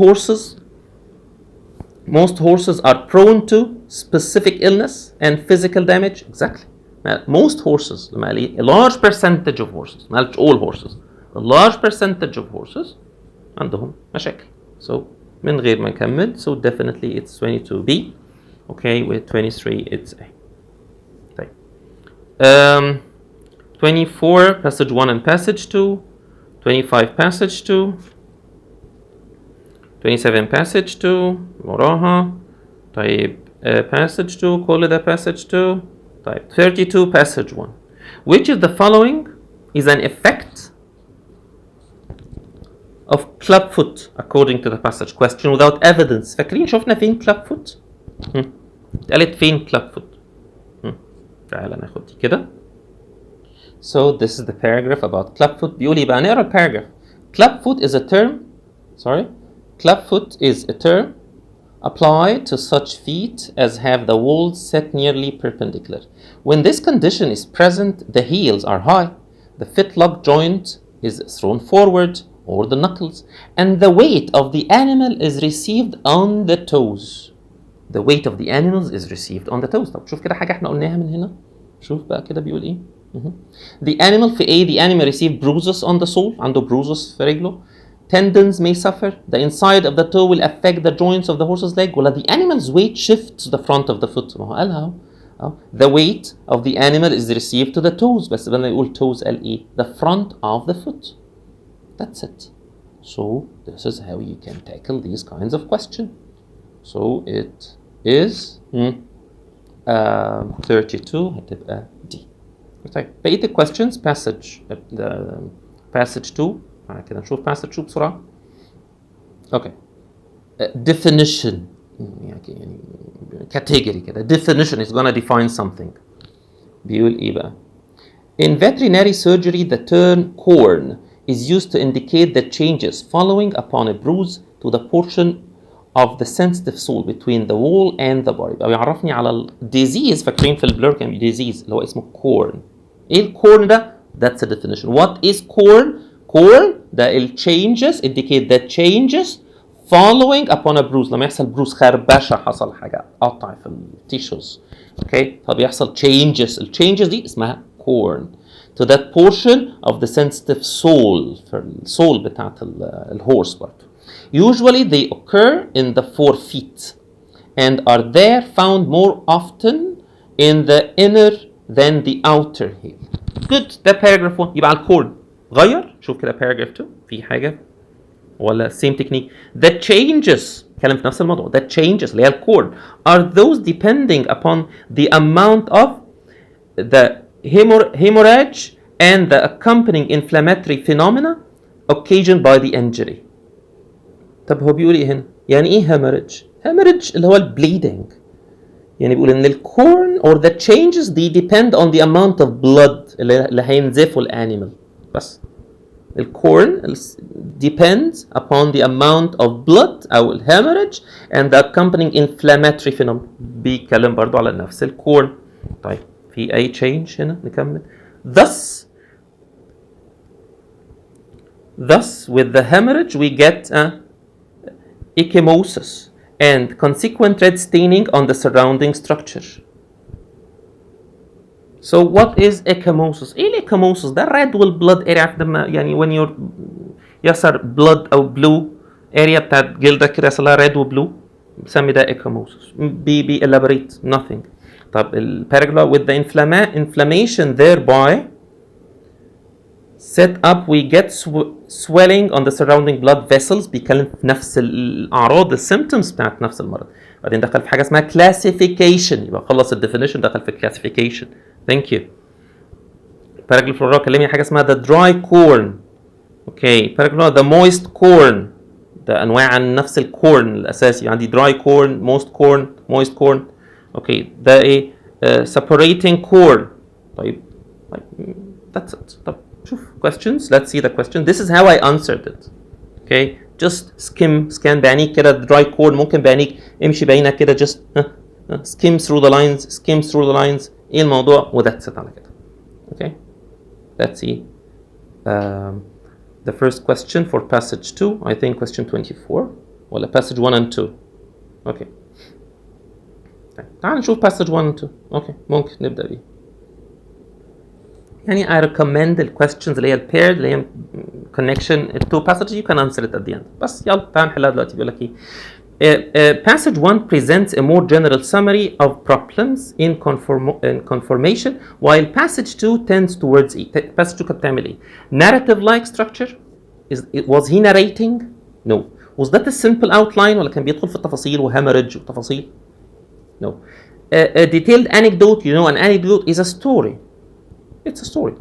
horses are prone to specific illness and physical damage. Exactly. Most horses, لما قال ايه؟ A large percentage of horses. ما قالش all horses. A large percentage of horses عندهم مشاكل. So من غير ما نكمل. So definitely it's 22B. Okay, with 23 it's A. طيب. 24 passage 1 and passage 2. 25 passage 2. 27 passage 2 وراها. طيب passage 2 كل ده passage 2. طيب 32 passage 1. Which of the following is an effect of clubfoot according to the passage question without evidence. فاكرين شفنا فين clubfoot؟ اتقالت فين clubfoot؟ تعالى ناخد دي كده. So this is the paragraph about clubfoot. بيقول يبقى نقرا الباراجراف. Clubfoot is a term. Sorry. Clubfoot is a term applied to such feet as have the walls set nearly perpendicular. When this condition is present, the heels are high, the fetlock joint is thrown forward, or the knuckles, and the weight of the animal is received on the toes. The weight of the animals is received on the toes. طب شوف كده حاجة احنا قلناها من هنا. شوف بقى كده بيقول ايه. The animal في A, the animal received bruises on the sole. عنده bruises في رجله. Tendons may suffer. The inside of the toe will affect the joints of the horse's leg. ولا the animal's weight shifts the front of the foot. ما هو قالها اهو. The weight of the animal is received to the toes. بس بدنا نقول toes قال ايه؟ The front of the foot. That's it. So this is how you can tackle these kinds of questions. So it is 32 هتبقى D. طيب بقية questions passage passage 2. كده نشوف passage 2 بسرعة. Okay. Definition يعني category كده. Definition is gonna define something. بيقول ايه بقى؟ In veterinary surgery, the term corn is used to indicate the changes following upon a bruise to the portion of the sensitive sole between the wall and the bar. يبقى بيعرفني على ال disease. فاكرين في البلور كان disease اللي هو اسمه corn. ايه الكورن ده؟ That's a definition. What is corn? Corn ده ال changes indicate the changes following upon a bruise. لما يحصل bruise خربشة حصل حاجة قطع في التيشوز. Okay. فبيحصل changes. ال changes دي اسمها corn. To that portion of the sensitive sole. في السول بتاعت الهورس برضه. Usually they occur in the forefeet and are there found more often in the inner than the outer heel. Good. ده paragraph 1. يبقى على الكورن غير. شوف كده paragraph 2 في حاجة ولا same technique. The changes كلام في نفس الموضوع. The changes اللي هي الكورن are those depending upon the amount of the hemorrhage and the accompanying inflammatory phenomena occasioned by the injury. طب هو بيقول ايه هنا؟ يعني ايه hemorrhage؟ hemorrhage اللي هو bleeding. يعني بيقول ان الكورن or the changes they depend on the amount of blood اللي هينزفه الانيمال. بس الكورن depends upon the amount of blood او hemorrhage and the accompanying inflammatory phenomena. بيتكلم برضو على نفس الكورن. طيب في اي change هنا؟ نكمل. Thus with the hemorrhage we get ecchymosis and consequent red staining on the surrounding structure. So what is ecchymosis? ايه ecchymosis؟ ده red والبلد area لما يعني when you're يصير blood او blue area بتاعت جلدك كده يصير لها red وblue بنسمي ده ecchymosis. بي elaborate nothing. طب الباراجراف with the inflammation thereby set up we get swelling on the surrounding blood vessels. بيتكلم في نفس الأعراض السيمبتومز بتاعت نفس المرض. بعدين دخل في حاجة اسمها classification. يبقى خلص الديفينيشن دخل في classification. Thank you. باراجراف اللي وراها كلمني حاجة اسمها the dry corn. اوكي باراجراف the moist corn. ده أنواع نفس الكورن الأساسي. عندي dry corn, moist corn. اوكي ده ايه؟ separating corn. طيب that's it. طب شوف questions. Let's see the question. This is how I answered it. Okay. Just scan بعينيك كده dry corn. ممكن بعينيك امشي بعينك كده just skim through the lines. ايه الموضوع؟ وذاتس ات على كده. Okay. Let's see. The first question for passage 2, I think question 24 ولا passage 1 and 2. Okay. تعال نشوف passage 1 and 2. Okay. ممكن نبدأ بيه. يعني I recommend the questions اللي هي paired اللي هي connection to passage you can answer it at the end. بس يلا تعال نحلها دلوقتي. بيقول لك ايه؟ Passage 1 presents a more general summary of problems in conformation while passage 2 tends towards it. Passage 2 كانت بتعمل ايه؟ Narrative like structure? Was he narrating? No. Was that a simple outline ولا كان بيدخل في التفاصيل وهامرج وتفاصيل؟ No. A detailed anecdote, you know, an anecdote is a story. It's a story.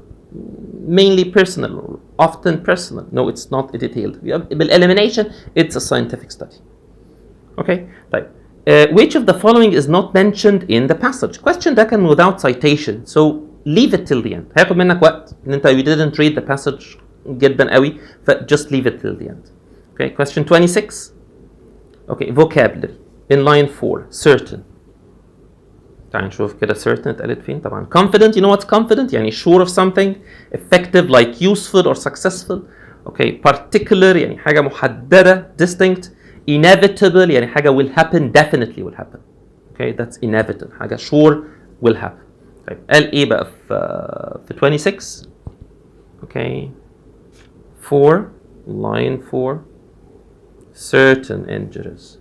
Mainly personal, often personal. No, it's not detailed. بالelimination, it's a scientific study. Okay, طيب. Which of the following is not mentioned in the passage? Question ده كان without citation, so leave it till the end. هياخد منك وقت ان انت you didn't read the passage جدا قوي, ف just leave it till the end. Okay, question 26. Okay, vocabulary in line 4, certain. تعال نشوف كده certain اتقالت فين. طبعا confident, you know what's confident? يعني sure of something. Effective like useful or successful. Okay, particular يعني حاجة محددة distinct. Inevitable يعني حاجة will happen, definitely will happen. Okay, that's inevitable. حاجة sure will happen. طيب قال ايه بقى في 26. Okay, 4 line 4 certain injuries.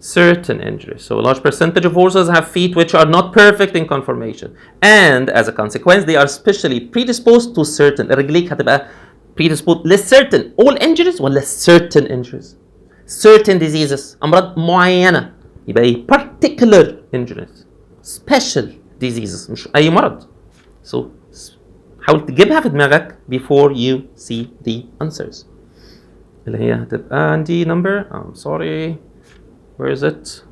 Certain injuries. So a large percentage of horses have feet which are not perfect in conformation. And as a consequence, they are specially predisposed to certain. رجليك هتبقى predisposed لcertain. All injuries ولا certain injuries? Certain diseases. أمراض معينة. يبقى ايه؟ Particular injuries. Special diseases. مش أي مرض. So حاول تجيبها في دماغك before you see the answers. اللي هي هتبقى عندي number. I'm sorry. Where is it?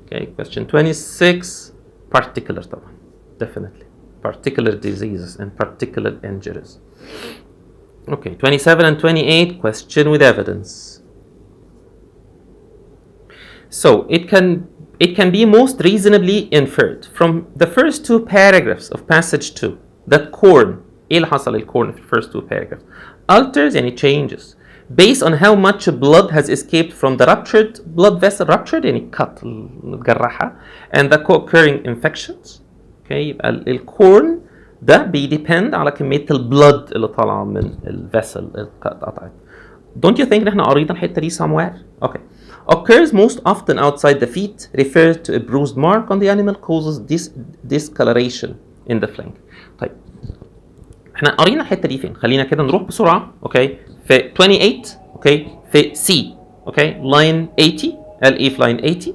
Okay, question 26. Particular طبعا. Definitely. Particular diseases and particular injuries. Okay, 27 and 28. Question with evidence. So it can be most reasonably inferred from the first two paragraphs of passage 2 that corn. ايه اللي حصل للcorn في the first two paragraphs? Alters يعني changes. Based on how much blood has escaped from the ruptured blood vessel. Ruptured يعني cut متجرحة. And the co-occurring infections. Okay, يبقى الكورن ده بيديبند على كمية البلد اللي طالعة من الفيسل اللي اتقطعت. Don't you think ان احنا قرينا الحتة دي somewhere? Okay. Occurs most often outside the feet, refers to a bruised mark on the animal, causes discoloration in the flank. طيب احنا قرينا الحتة دي فين؟ خلينا كده نروح بسرعة. اوكي في 28. اوكي في C. اوكي line 80. قال ايه في line 80؟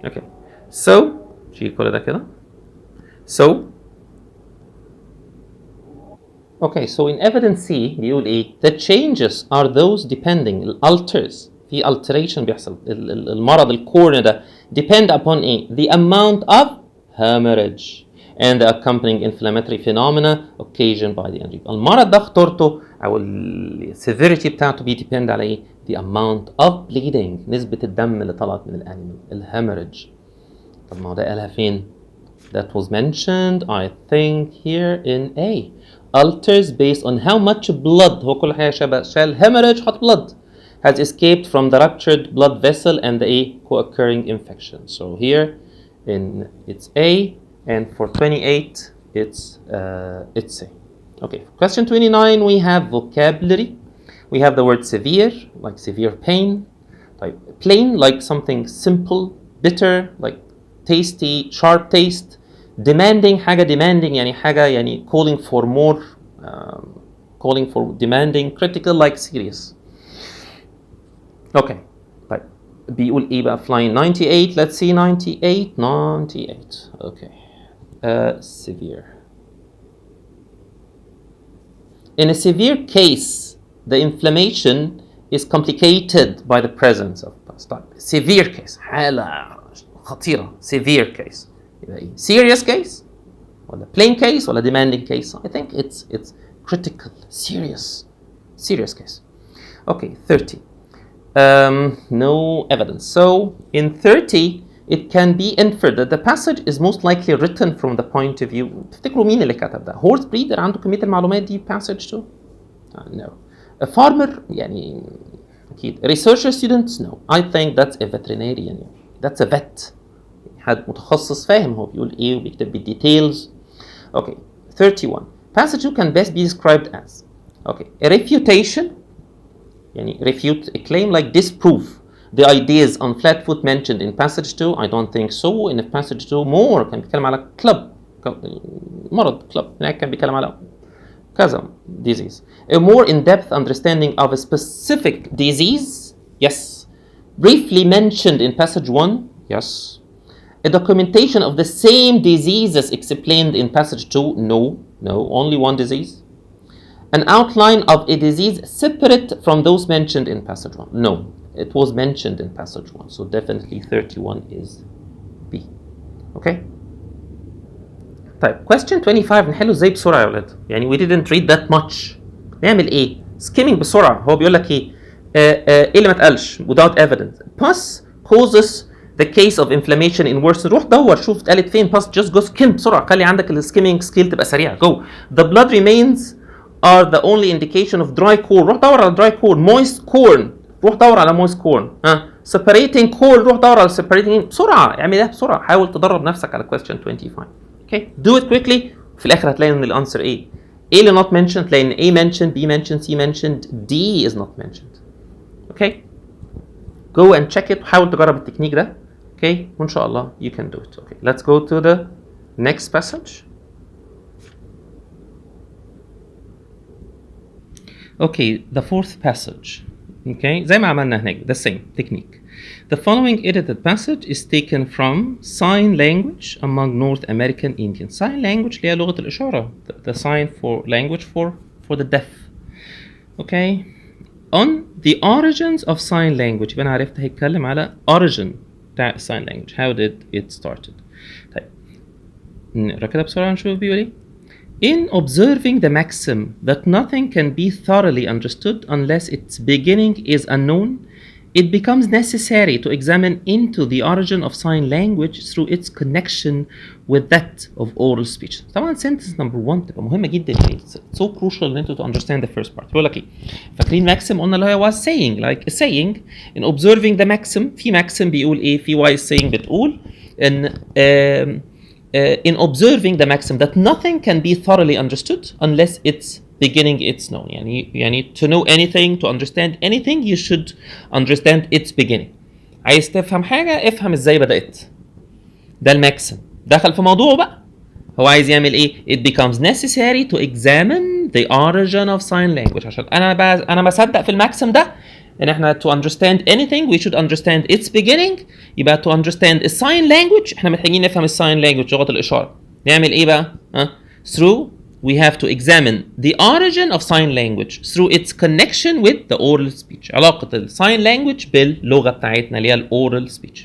اوكي so شيل كل ده كده. So okay, so in evidence C بيقول ايه؟ The changes are those depending alters. في alteration بيحصل. المرض الكورن ده depend upon ايه؟ The amount of hemorrhage and the accompanying inflammatory phenomena occasioned by the injury. المرض ده خطورته او severity بتاعته بيديبند على ايه؟ The amount of bleeding. نسبة الدم اللي طلعت من الانيمال. الهemorrhage. طب ما هو ده قالها فين؟ That was mentioned I think here in A. Alters based on how much blood. هو كل حاجة شال hemorrhage حط blood has escaped from the ruptured blood vessel and the co-occurring infection. So here in it's A, and for 28 it's A. Okay, for question 29 we have vocabulary. We have the word severe, like severe pain. Like plain, like something simple. Bitter, like tasty, sharp taste. Demanding, حاجة demanding يعني حاجة يعني calling for more, calling for demanding. Critical, like serious. Okay, طيب بيقول ايه بقى في line 98. Let's see 98. Okay, severe. In a severe case, the inflammation is complicated by the presence of pus. Severe case, حالة خطيرة. Severe case. Serious case, ولا plain case, ولا demanding case. I think it's critical, serious case. Okay, 30. No evidence. So in 30, it can be inferred that the passage is most likely written from the point of view. تفتكروا مين اللي كتب ده؟ هورس بريدر عنده كمية المعلومات دي passage too? No. A farmer يعني أكيد. Researcher students? No. I think that's a veterinarian. That's a vet. حد متخصص فاهم هو بيقول إيه وبيكتب بالديتيلز. Okay. 31. Passage 2 can best be described as. Okay. A refutation. يعني refute a claim like disprove the ideas on Flatfoot mentioned in passage 2. I don't think so. In passage 2 more كان بيتكلم على club مرض club هناك كان بيتكلم على كذا disease. A more in-depth understanding of a specific disease. Yes. Briefly mentioned in passage 1. Yes. A documentation of the same diseases explained in passage 2. No. Only one disease. An outline of a disease separate from those mentioned in passage 1. No, it was mentioned in passage 1. So definitely 31 is B. Okay? طيب question 25 نحله ازاي بسرعة يا ولاد؟ يعني we didn't read that much. نعمل ايه؟ skimming بسرعة. هو بيقول لك ايه؟ ايه اللي ما اتقالش without evidence. Pus causes the case of inflammation in worsen. روح دور شوف اتقالت فين. Pus just go skim بسرعة. خلي عندك الskimming skill تبقى سريعة. Go. The blood remains are the only indication of dry corn. روح دور على dry corn. Moist corn. روح دور على moist corn. Separating corn. روح دور على separating. بسرعة. اعمل ده بسرعة. حاول تدرب نفسك على question 25. Okay. Do it quickly. في الآخر هتلاقي إن الأنسر إيه. A اللي not mentioned. تلاقي إن A mentioned, B mentioned, C mentioned, D is not mentioned. Okay. Go and check it. حاول تجرب التكنيك ده. Okay. وإن شاء الله you can do it. Okay. Let's go to the next passage. Okay, the fourth passage. Okay, زي ما عملنا هناك, the same technique. The following edited passage is taken from sign language among North American Indians. Sign language اللي هي لغة الإشارة. The sign for language for the deaf. Okay. On the origins of sign language. يبقى أنا عرفت هيتكلم على origin بتاع sign language. How did it started? طيب. نقرأ كده بسرعة نشوف بيقول إيه. In observing the maxim that nothing can be thoroughly understood unless its beginning is unknown, it becomes necessary to examine into the origin of sign language through its connection with that of oral speech. طبعا sentence number 1 تبقى مهمة جدا. It's so crucial ان انتوا to understand the first part. بيقول لك ايه؟ فاكرين maxim قلنا اللي هو was saying, like a saying. In observing the maxim, في maxim بيقول ايه؟ في wise saying بتقول ان in observing the maxim that nothing can be thoroughly understood unless its beginning it's known. يعني to know anything, to understand anything, you should understand its beginning. عايز تفهم حاجة افهم ازاي بدأت. ده الماكسيم. دخل في موضوعه بقى. هو عايز يعمل ايه؟ It becomes necessary to examine the origin of sign language. عشان انا بصدق في الماكسيم ده ان احنا to understand anything we should understand its beginning. يبقى to understand a sign language احنا محتاجين نفهم الساين language لغة الإشارة. نعمل ايه بقى؟ through we have to examine the origin of sign language through its connection with the oral speech. علاقة الساين language باللغة بتاعتنا اللي هي الاورال speech.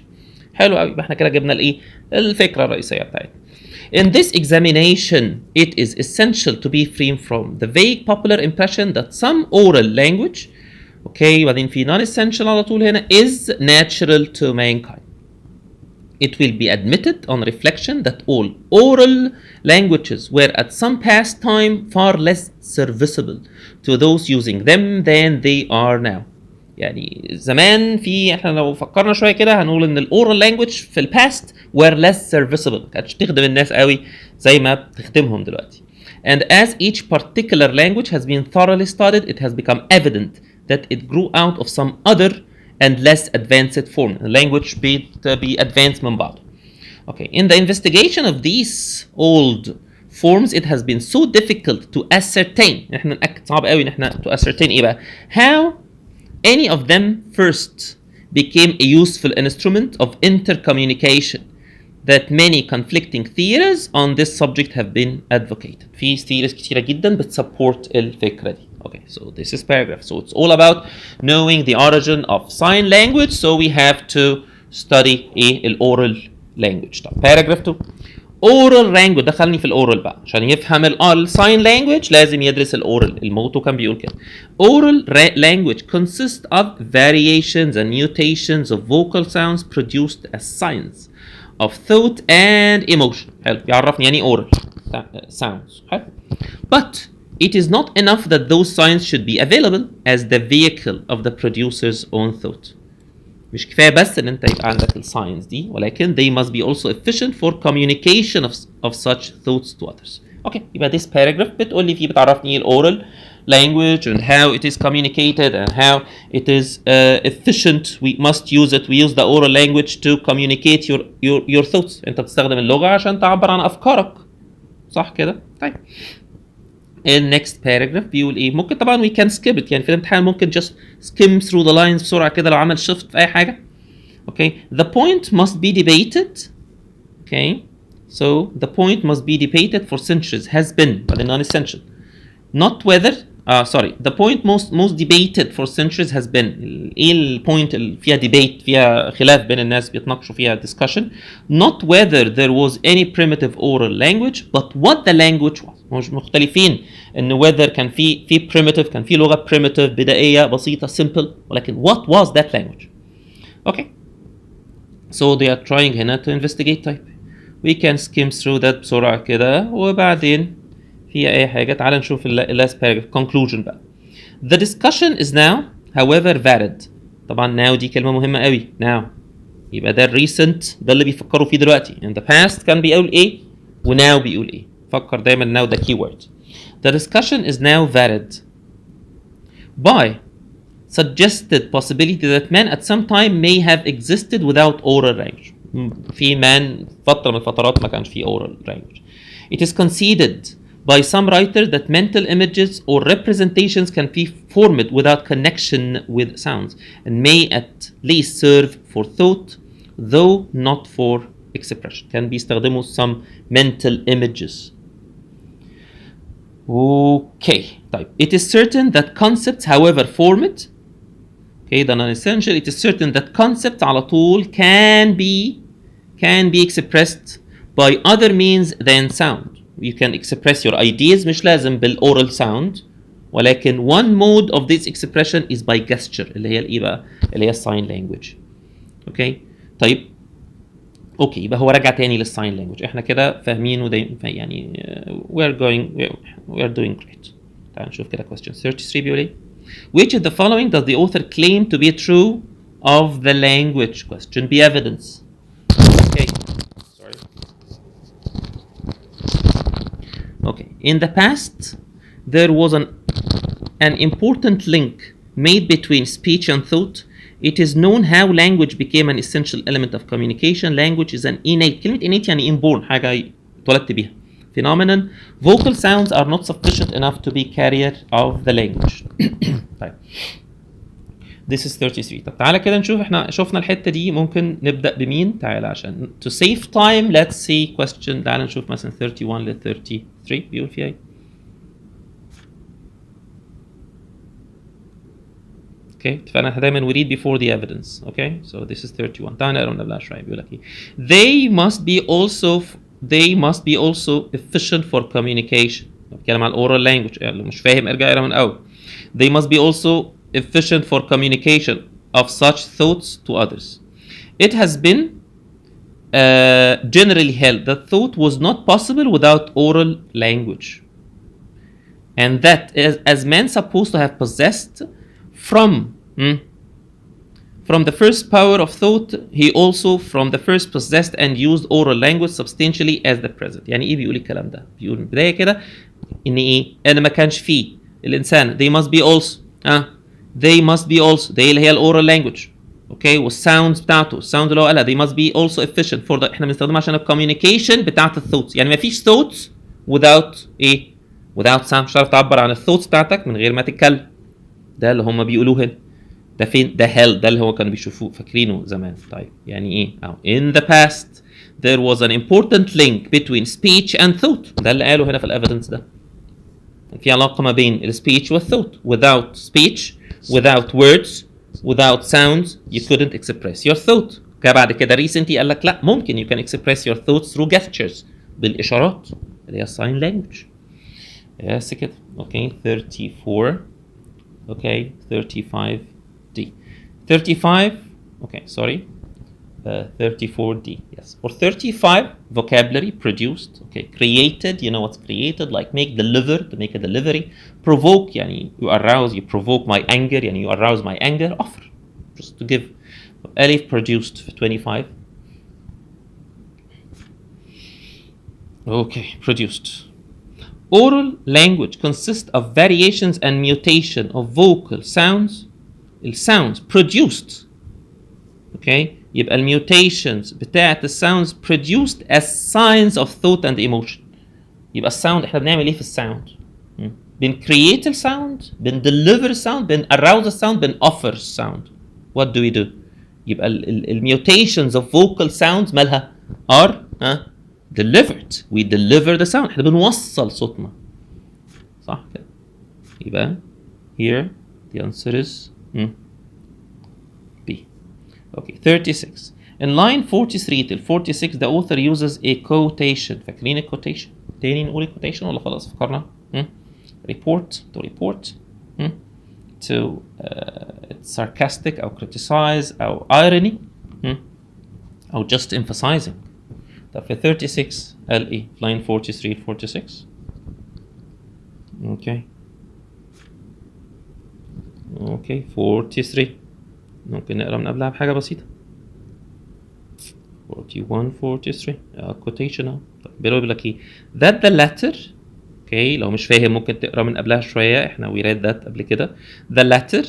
حلو قوي. يبقى احنا كده جبنا الايه؟ الفكرة الرئيسية بتاعتنا. In this examination, it is essential to be free from the vague popular impression that some oral language, okay, بعدين في non-essential على طول هنا, is natural to mankind. It will be admitted on reflection that all oral languages were at some past time far less serviceable to those using them than they are now. يعني زمان احنا لو فكرنا شويه كده هنقول ان الاورال لانجويج في الباست were less serviceable. كانتش تخدم الناس قوي زي ما بتخدمهم دلوقتي. And as each particular language has been thoroughly studied, it has become evident that it grew out of some other and less advanced form. The language be advanced من بعض. Okay. In the investigation of these old forms, it has been so difficult to ascertain. احنا نأكد صعب قوي ان احنا to ascertain ايه بقى؟ How any of them first became a useful instrument of intercommunication that many conflicting theories on this subject have been advocated. في theories كتيرة جدا بتسبورت الفكرة دي. Okay, so this is paragraph. So it's all about knowing the origin of sign language. So we have to study oral language. Paragraph 2. oral language دخلني في الاورال بقى عشان يفهم الساين language لازم يدرس الاورال. الموتو كان بيقول كده. Oral language consists of variations and mutations of vocal sounds produced as signs of thought and emotion. حلو بيعرفني يعني oral sounds. حلو. But it is not enough that those signs should be available as the vehicle of the producer's own thought. مش كفايه بس ان انت يبقى عندك الساينز دي ولكن they must be also efficient for communication of such thoughts to others. اوكي يبقى this paragraph بتقول لي فيه بتعرفني الاورال language and how it is communicated and how it is efficient. We must use it. We use the oral language to communicate your thoughts. انت بتستخدم اللغه عشان تعبر عن افكارك. صح كده؟ طيب. النكست paragraph بيقول ايه؟ ممكن طبعا we can skip it يعني في الامتحان ممكن just skim through the lines بسرعه كده لو عمل shift في اي حاجه. Okay, the point must be debated. Okay, so the point must be debated for centuries has been but non-essential. Not whether sorry, the point most debated for centuries has been. ايه البوينت اللي فيها debate فيها خلاف بين الناس بيتناقشوا فيها discussion. Not whether there was any primitive oral language but what the language was. مش مختلفين ان whether كان في primitive كان في لغه primitive بدائيه بسيطه simple ولكن what was that language. Okay, so they are trying هنا to investigate type. We can skim through that بسرعه كده وبعدين في اي حاجه. تعال نشوف last paragraph conclusion بقى. The discussion is now however varied. طبعا now دي كلمه مهمه قوي. now يبقى ده recent ده اللي بيفكروا فيه دلوقتي. in the past كان بيقول ايه و now بيقول ايه. فكر دايما now the keyword. The discussion is now varied by suggested possibility that man at some time may have existed without oral language. في man فترة من الفترات ما كانش فيه oral language. It is conceded by some writers that mental images or representations can be formed without connection with sounds and may at least serve for thought though not for expression. كان بيستخدموا some mental images. Okay, طيب. It is certain that concepts however formed, okay, ده non-essential. It is certain that concepts على طول can be expressed by other means than sound. You can express your ideas مش لازم بالoral sound ولكن one mode of this expression is by gesture اللي هي الايه بقى اللي هي sign language. Okay, طيب. اوكي يبقى هو رجع تاني للساين لانجوج. احنا كده فاهمين يعني we're doing great. تعال نشوف كده question 33 بيقول ايه. Which of the following does the author claim to be true of the language? Question be evidence. Okay. Sorry. Okay. In the past there was an important link made between speech and thought. It is known how language became an essential element of communication. Language is an innate. كلمة innate يعني inborn حاجة اتولدت بيها. Phenomenon. Vocal sounds are not sufficient enough to be carrier of the language. طيب. This is 33. طب تعالى كده نشوف احنا شفنا الحتة دي ممكن نبدأ بمين. تعالى عشان to save time let's see question. تعالى نشوف مثلا 31 ل 33 بيقول فيها ايه. Okay, فأنا دايما we read before the evidence. Okay, so this is 31. تعال نقرا من قبلها شوية بيقول لك إيه. They must be also efficient for communication. بتكلم عن oral language. لو مش فاهم ارجع اقرا من الأول. They must be also efficient for communication of such thoughts to others. It has been generally held that thought was not possible without oral language, and that as man supposed to have possessed from the first power of thought, he also from the first possessed and used oral language substantially as the present. يعني ايه بيقول الكلام ده؟ بيقول من البداية كده ان ايه؟ ان ما كانش فيه الانسان they must be also they must be also ده اللي هي الاورال language. اوكي والساوندز بتاعته الساوند اللي هو قالها they must be also efficient for the احنا بنستخدمها عشان الكوميونيكيشن بتاعت الثوتس. يعني ما فيش thoughts without ايه؟ without sound. مش هتعرف تعبر عن الثوتس بتاعتك من غير ما تتكلم. ده اللي هم بيقولوه هنا. ده فين؟ ده hell. ده اللي هو كانوا بيشوفوه فاكرينه زمان. طيب يعني ايه؟ in the past there was an important link between speech and thought. ده اللي قاله هنا في الايفيدنس ده. في علاقة ما بين السبيتش والثوت. without speech, without words, without sounds you couldn't express your thought. بعد كده recently قال لك لا ممكن you can express your thoughts through gestures بالاشارات اللي هي sign language. يس كده. اوكي 34. اوكي 35 D. 35. اوكي sorry. 34 D. Yes. For 35, vocabulary produced. Okay. Created. You know what's created? Like make, deliver. To make a delivery. Provoke. يعني you arouse. You provoke my anger. يعني you arouse my anger. Offer. Just to give. Alif produced for 25. Okay. Produced. Oral language consists of variations and mutation of vocal sounds. Sounds produced. Okay. يبقى المutations بتاعت الساوندز produced as signs of thought and emotion. يبقى الساوند احنا بنعمل ايه في الساوند؟ بنcreate الساوند، بندeliver الساوند، بنarouse الساوند، بنoffer الساوند. What do we do؟ يبقى المutations of vocal sounds مالها؟ are delivered. We deliver the sound. احنا بنوصل صوتنا. صح كده؟ يبقى here the answer is B. Okay, 36. In line 43 till 46 the author uses a quotation. فاكرين ال quotation؟ تاني نقول quotation ولا خلاص فكرنا؟ Report to report. To sarcastic أو criticize أو irony. أو just emphasizing. طب في 36 قال إيه؟ line 43 46. Okay. Okay 43. ممكن نقرا من قبلها بحاجة بسيطة. 41 43 quotation اهو. بيقول لك ايه؟ that the latter. اوكي لو مش فاهم ممكن تقرا من قبلها شوية. احنا we read that قبل كده. The latter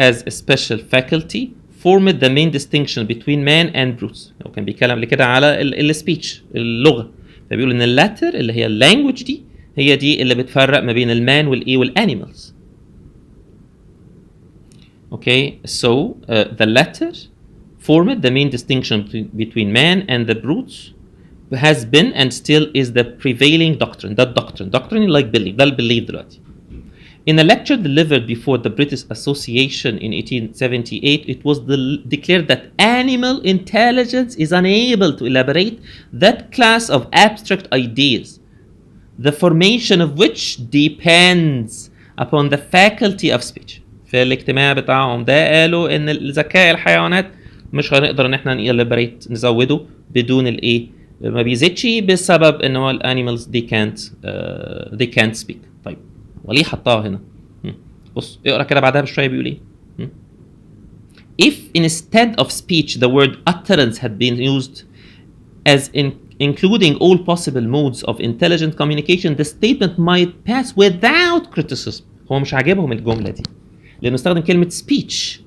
as a special faculty formed the main distinction between man and brutes. هو كان بيتكلم قبل كده على السبيتش اللغة. فبيقول ان اللاتر اللي هي اللانجوج دي هي دي اللي بتفرق ما بين المان والايه والانيمالز. Okay, so the latter formed the main distinction between man and the brutes, has been and still is the prevailing doctrine. That doctrine like belief. ده البelief دلوقتي. In a lecture delivered before the British Association in 1878, it was declared that animal intelligence is unable to elaborate that class of abstract ideas, the formation of which depends upon the faculty of speech. في الاجتماع بتاعهم ده قالوا ان الذكاء الحيوانات مش هنقدر ان احنا نيلابريت نزوده بدون الايه ما بيزيدش بسبب ان هو الانيمالز they can't speak. طيب وليه حطها هنا؟ بص اقرا كده بعدها بشويه بيقول ايه. If instead of speech the word utterance had been used as including all possible modes of intelligent communication, the statement might pass without criticism. هو مش عاجبهم الجمله دي لانه استخدم كلمه speech.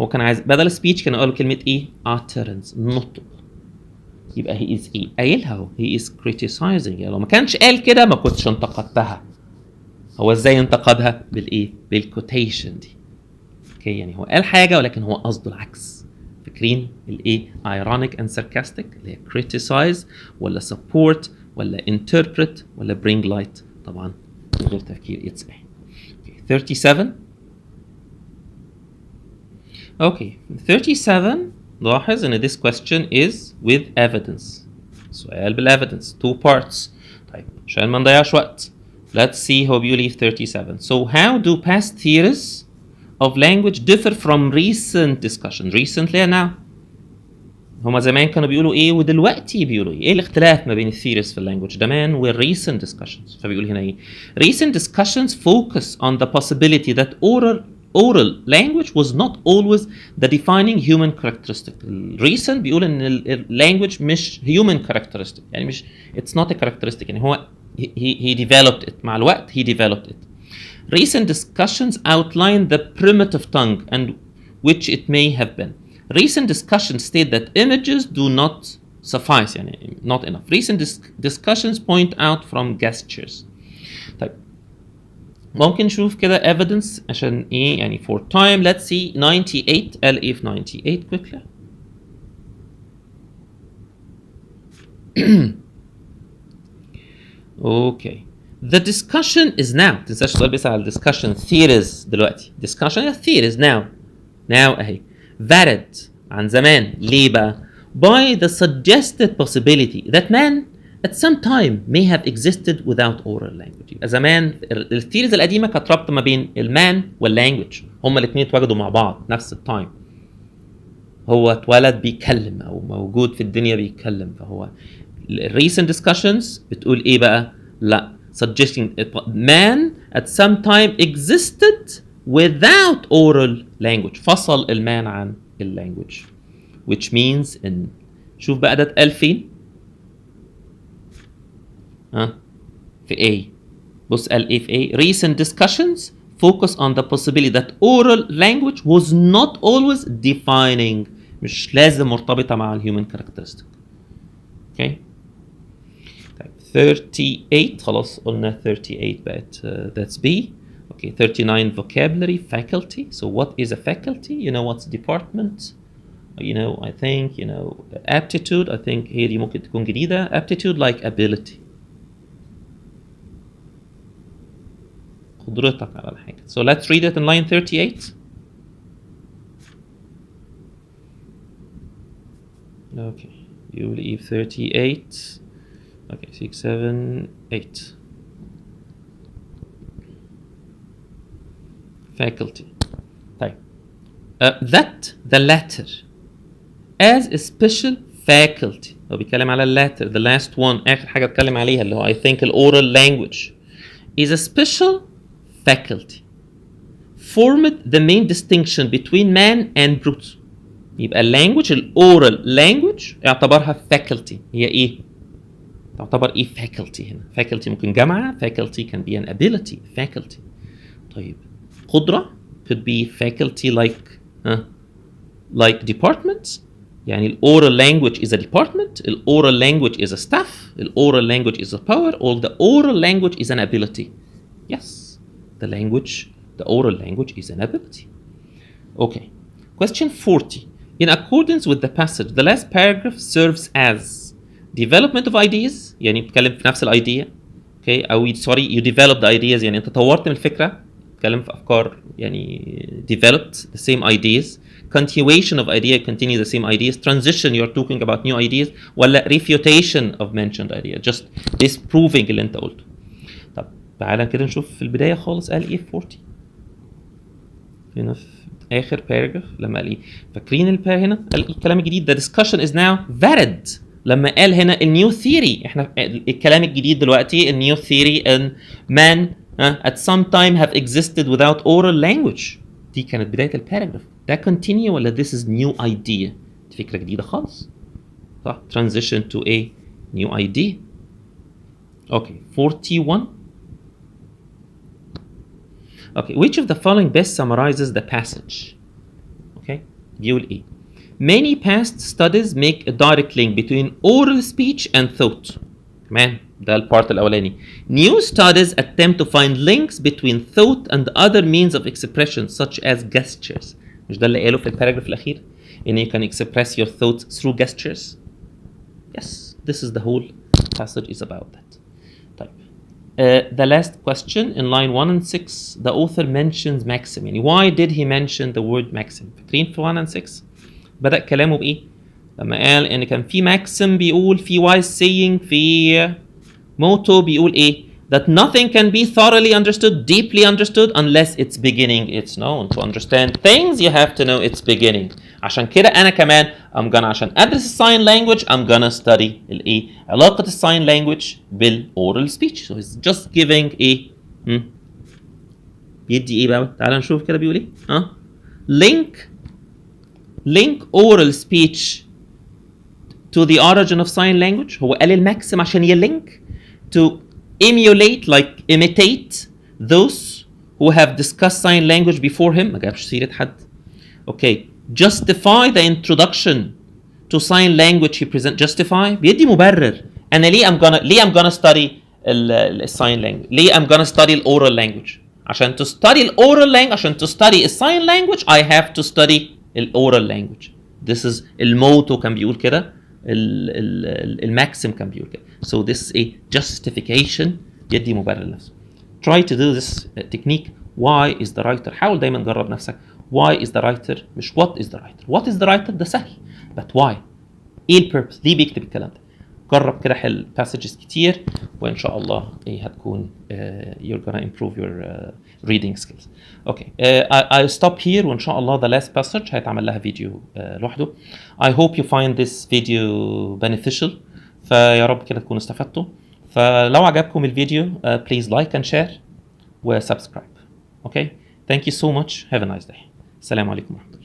هو كان عايز بدل speech كان قال كلمه ايه؟ utterance نطق. يبقى he is ايه؟ قايلها اهو he is criticizing. يعني لو ما كانش قال كده ما كنتش انتقدتها. هو ازاي انتقدها؟ بالايه؟ بالكوتيشن دي. اوكي يعني هو قال حاجه ولكن هو قصده العكس. فاكرين الايه؟ ironic and sarcastic اللي هي criticize ولا support ولا interpret ولا bring light. طبعا من غير تفكير it's A. Okay. 37. Okay 37 لاحظ ان this question is with evidence. سؤال بالايفيدنس 2 parts. طيب عشان ما نضيعش وقت let's see هو بيقول ايه في 37. So how do past theories of language differ from recent discussion? Recently now. هما زمان كانوا بيقولوا ايه ودلوقتي بيقولوا ايه؟ ايه الاختلاف ما بين الثيريز في اللانجوج زمان والrecent discussions؟ فبيقول هنا ايه؟ Recent discussions focus on the possibility that oral language was not always the defining human characteristic. Recent بيقول ان language مش human characteristic. يعني مش it's not a characteristic. يعني هو he developed it. مع الوقت he developed it. Recent discussions outline the primitive tongue and which it may have been. Recent discussions state that images do not suffice. يعني not enough. Recent discussions point out from gestures. طيب ممكن نشوف كده evidence عشان ايه يعني for time. Let's see 98 قال ايه في 98 quickly. Okay. The discussion is now. تنساش السؤال بيسأل على discussion theories دلوقتي. Discussion theories now. Now اهي. Varied عن زمان. ليه بقى؟ By the suggested possibility that man at some time may have existed without oral language. يبقى زمان الثيريز القديمه كانت رابطه ما بين المان واللانجوج، هما الاثنين اتوجدوا مع بعض نفس التايم. هو اتولد بيتكلم او موجود في الدنيا بيتكلم، فهو recent discussions بتقول ايه بقى؟ لا suggesting man at some time existed without oral language، فصل المان عن اللانجوج، which means ان شوف بقى ده اتقال فين؟ في A. بص قال ايه في A؟ recent discussions focus on the possibility that oral language was not always defining، مش لازم مرتبطة مع الهيومن characteristic. اوكي طيب 38 خلاص قلنا 38 بقت that's B. Okay 39 vocabulary faculty. So what is a faculty? You know what's department? You know I think you know aptitude. I think هي دي ممكن تكون جديدة. Aptitude like ability. قدرتك على الحاجة. So let's read it in line 38. Okay, you leave 38. Okay, 6, 7, 8. Faculty. طيب. That the latter as a special faculty. هو بيتكلم على latter, the last one. آخر حاجة اتكلم عليها اللي هو I think the oral language is a special faculty formed the main distinction between man and brute. يبقى language oral language يعتبرها faculty. هي ايه؟ تعتبر ايه faculty هنا؟ faculty ممكن جمعها faculty can be an ability faculty. طيب قدرة could be faculty like departments. يعني oral language is a department, oral language is a staff, oral language is a power, or the oral language is an ability. Yes, the oral language is an ability. Okay. Question 40. In accordance with the passage, the last paragraph serves as development of ideas. يعني بتتكلم في نفس الidea. Okay. أو sorry, you developed the ideas. يعني أنت طورت من الفكرة. بتتكلم في أفكار يعني developed the same ideas. Continuation of idea, continue the same ideas. Transition, you're talking about new ideas. ولا refutation of mentioned idea. Just disproving اللي أنت قلته. طب تعالى كده نشوف في البداية خالص قال إيه في 40. هنا في آخر paragraph لما قال إيه؟ فاكرين هنا قال الكلام الجديد the discussion is now valid. لما قال هنا new theory، إحنا الكلام الجديد دلوقتي new theory in man at some time have existed without oral language. دي كانت بداية الباراجراف. ده continue ولا this is new idea؟ دي فكرة جديدة خالص. صح؟ transition to a new idea. Okay 41. Okay, which of the following best summarizes the passage? Okay, بيقول إيه؟ Many past studies make a direct link between oral speech and thought. كمان ده البارت الأولاني. New studies attempt to find links between thought and other means of expression such as gestures. مش ده اللي قاله في الباراجراف الأخير؟ إن you can express your thoughts through gestures. Yes, this is the whole passage is about that. طيب. The last question in line 1 and 6 the author mentions maxim. يعني why did he mention the word maxim؟ فاكرين في 1 and 6 بدأ كلامه بإيه؟ لما قال إن كان في maxim بيقول في wise saying في motto بيقول إيه؟ that nothing can be thoroughly understood, deeply understood unless its beginning it's known. To understand things you have to know its beginning. عشان كده أنا كمان عشان أدرس sign language I'm gonna study الإيه؟ علاقة sign language بالoral speech. So he's just giving إيه؟ بيدي إيه بقى؟ تعال نشوف كده بيقول إيه؟ link oral speech to the origin of sign language. هو قال الماكسيم عشان يلينك to emulate like imitate those who have discussed sign language before him. ما جابش سيرة حد. Okay. Justify the introduction to sign language he present. Justify بيدي مبرر. أنا ليه I'm gonna study sign language. ليه I'm gonna study oral language. عشان to study oral language عشان to study sign language I have to study oral language. This is الموتو كان بيقول كده. الماكسيم كان بيقول كده. So this is a justification يدي مبرر نفسه. Try to do this technique. Why is the writer؟ حاول دايما جرب نفسك. Why is the writer مش what is the writer. What is the writer ده سهل. But why؟ ايه البيربس؟ ليه بيكتب الكلام ده؟ جرب كده حل passages كتير وان شاء الله هتكون you're gonna improve your reading skills. Okay, I'll stop here وان شاء الله the last passage هيتعمل لها فيديو لوحده. I hope you find this video beneficial. فيا رب كده تكونوا استفدتوا. فلو عجبكم الفيديو please like and share وسبسكرايب. Okay, thank you so much. Have a nice day. السلام عليكم ورحمة الله.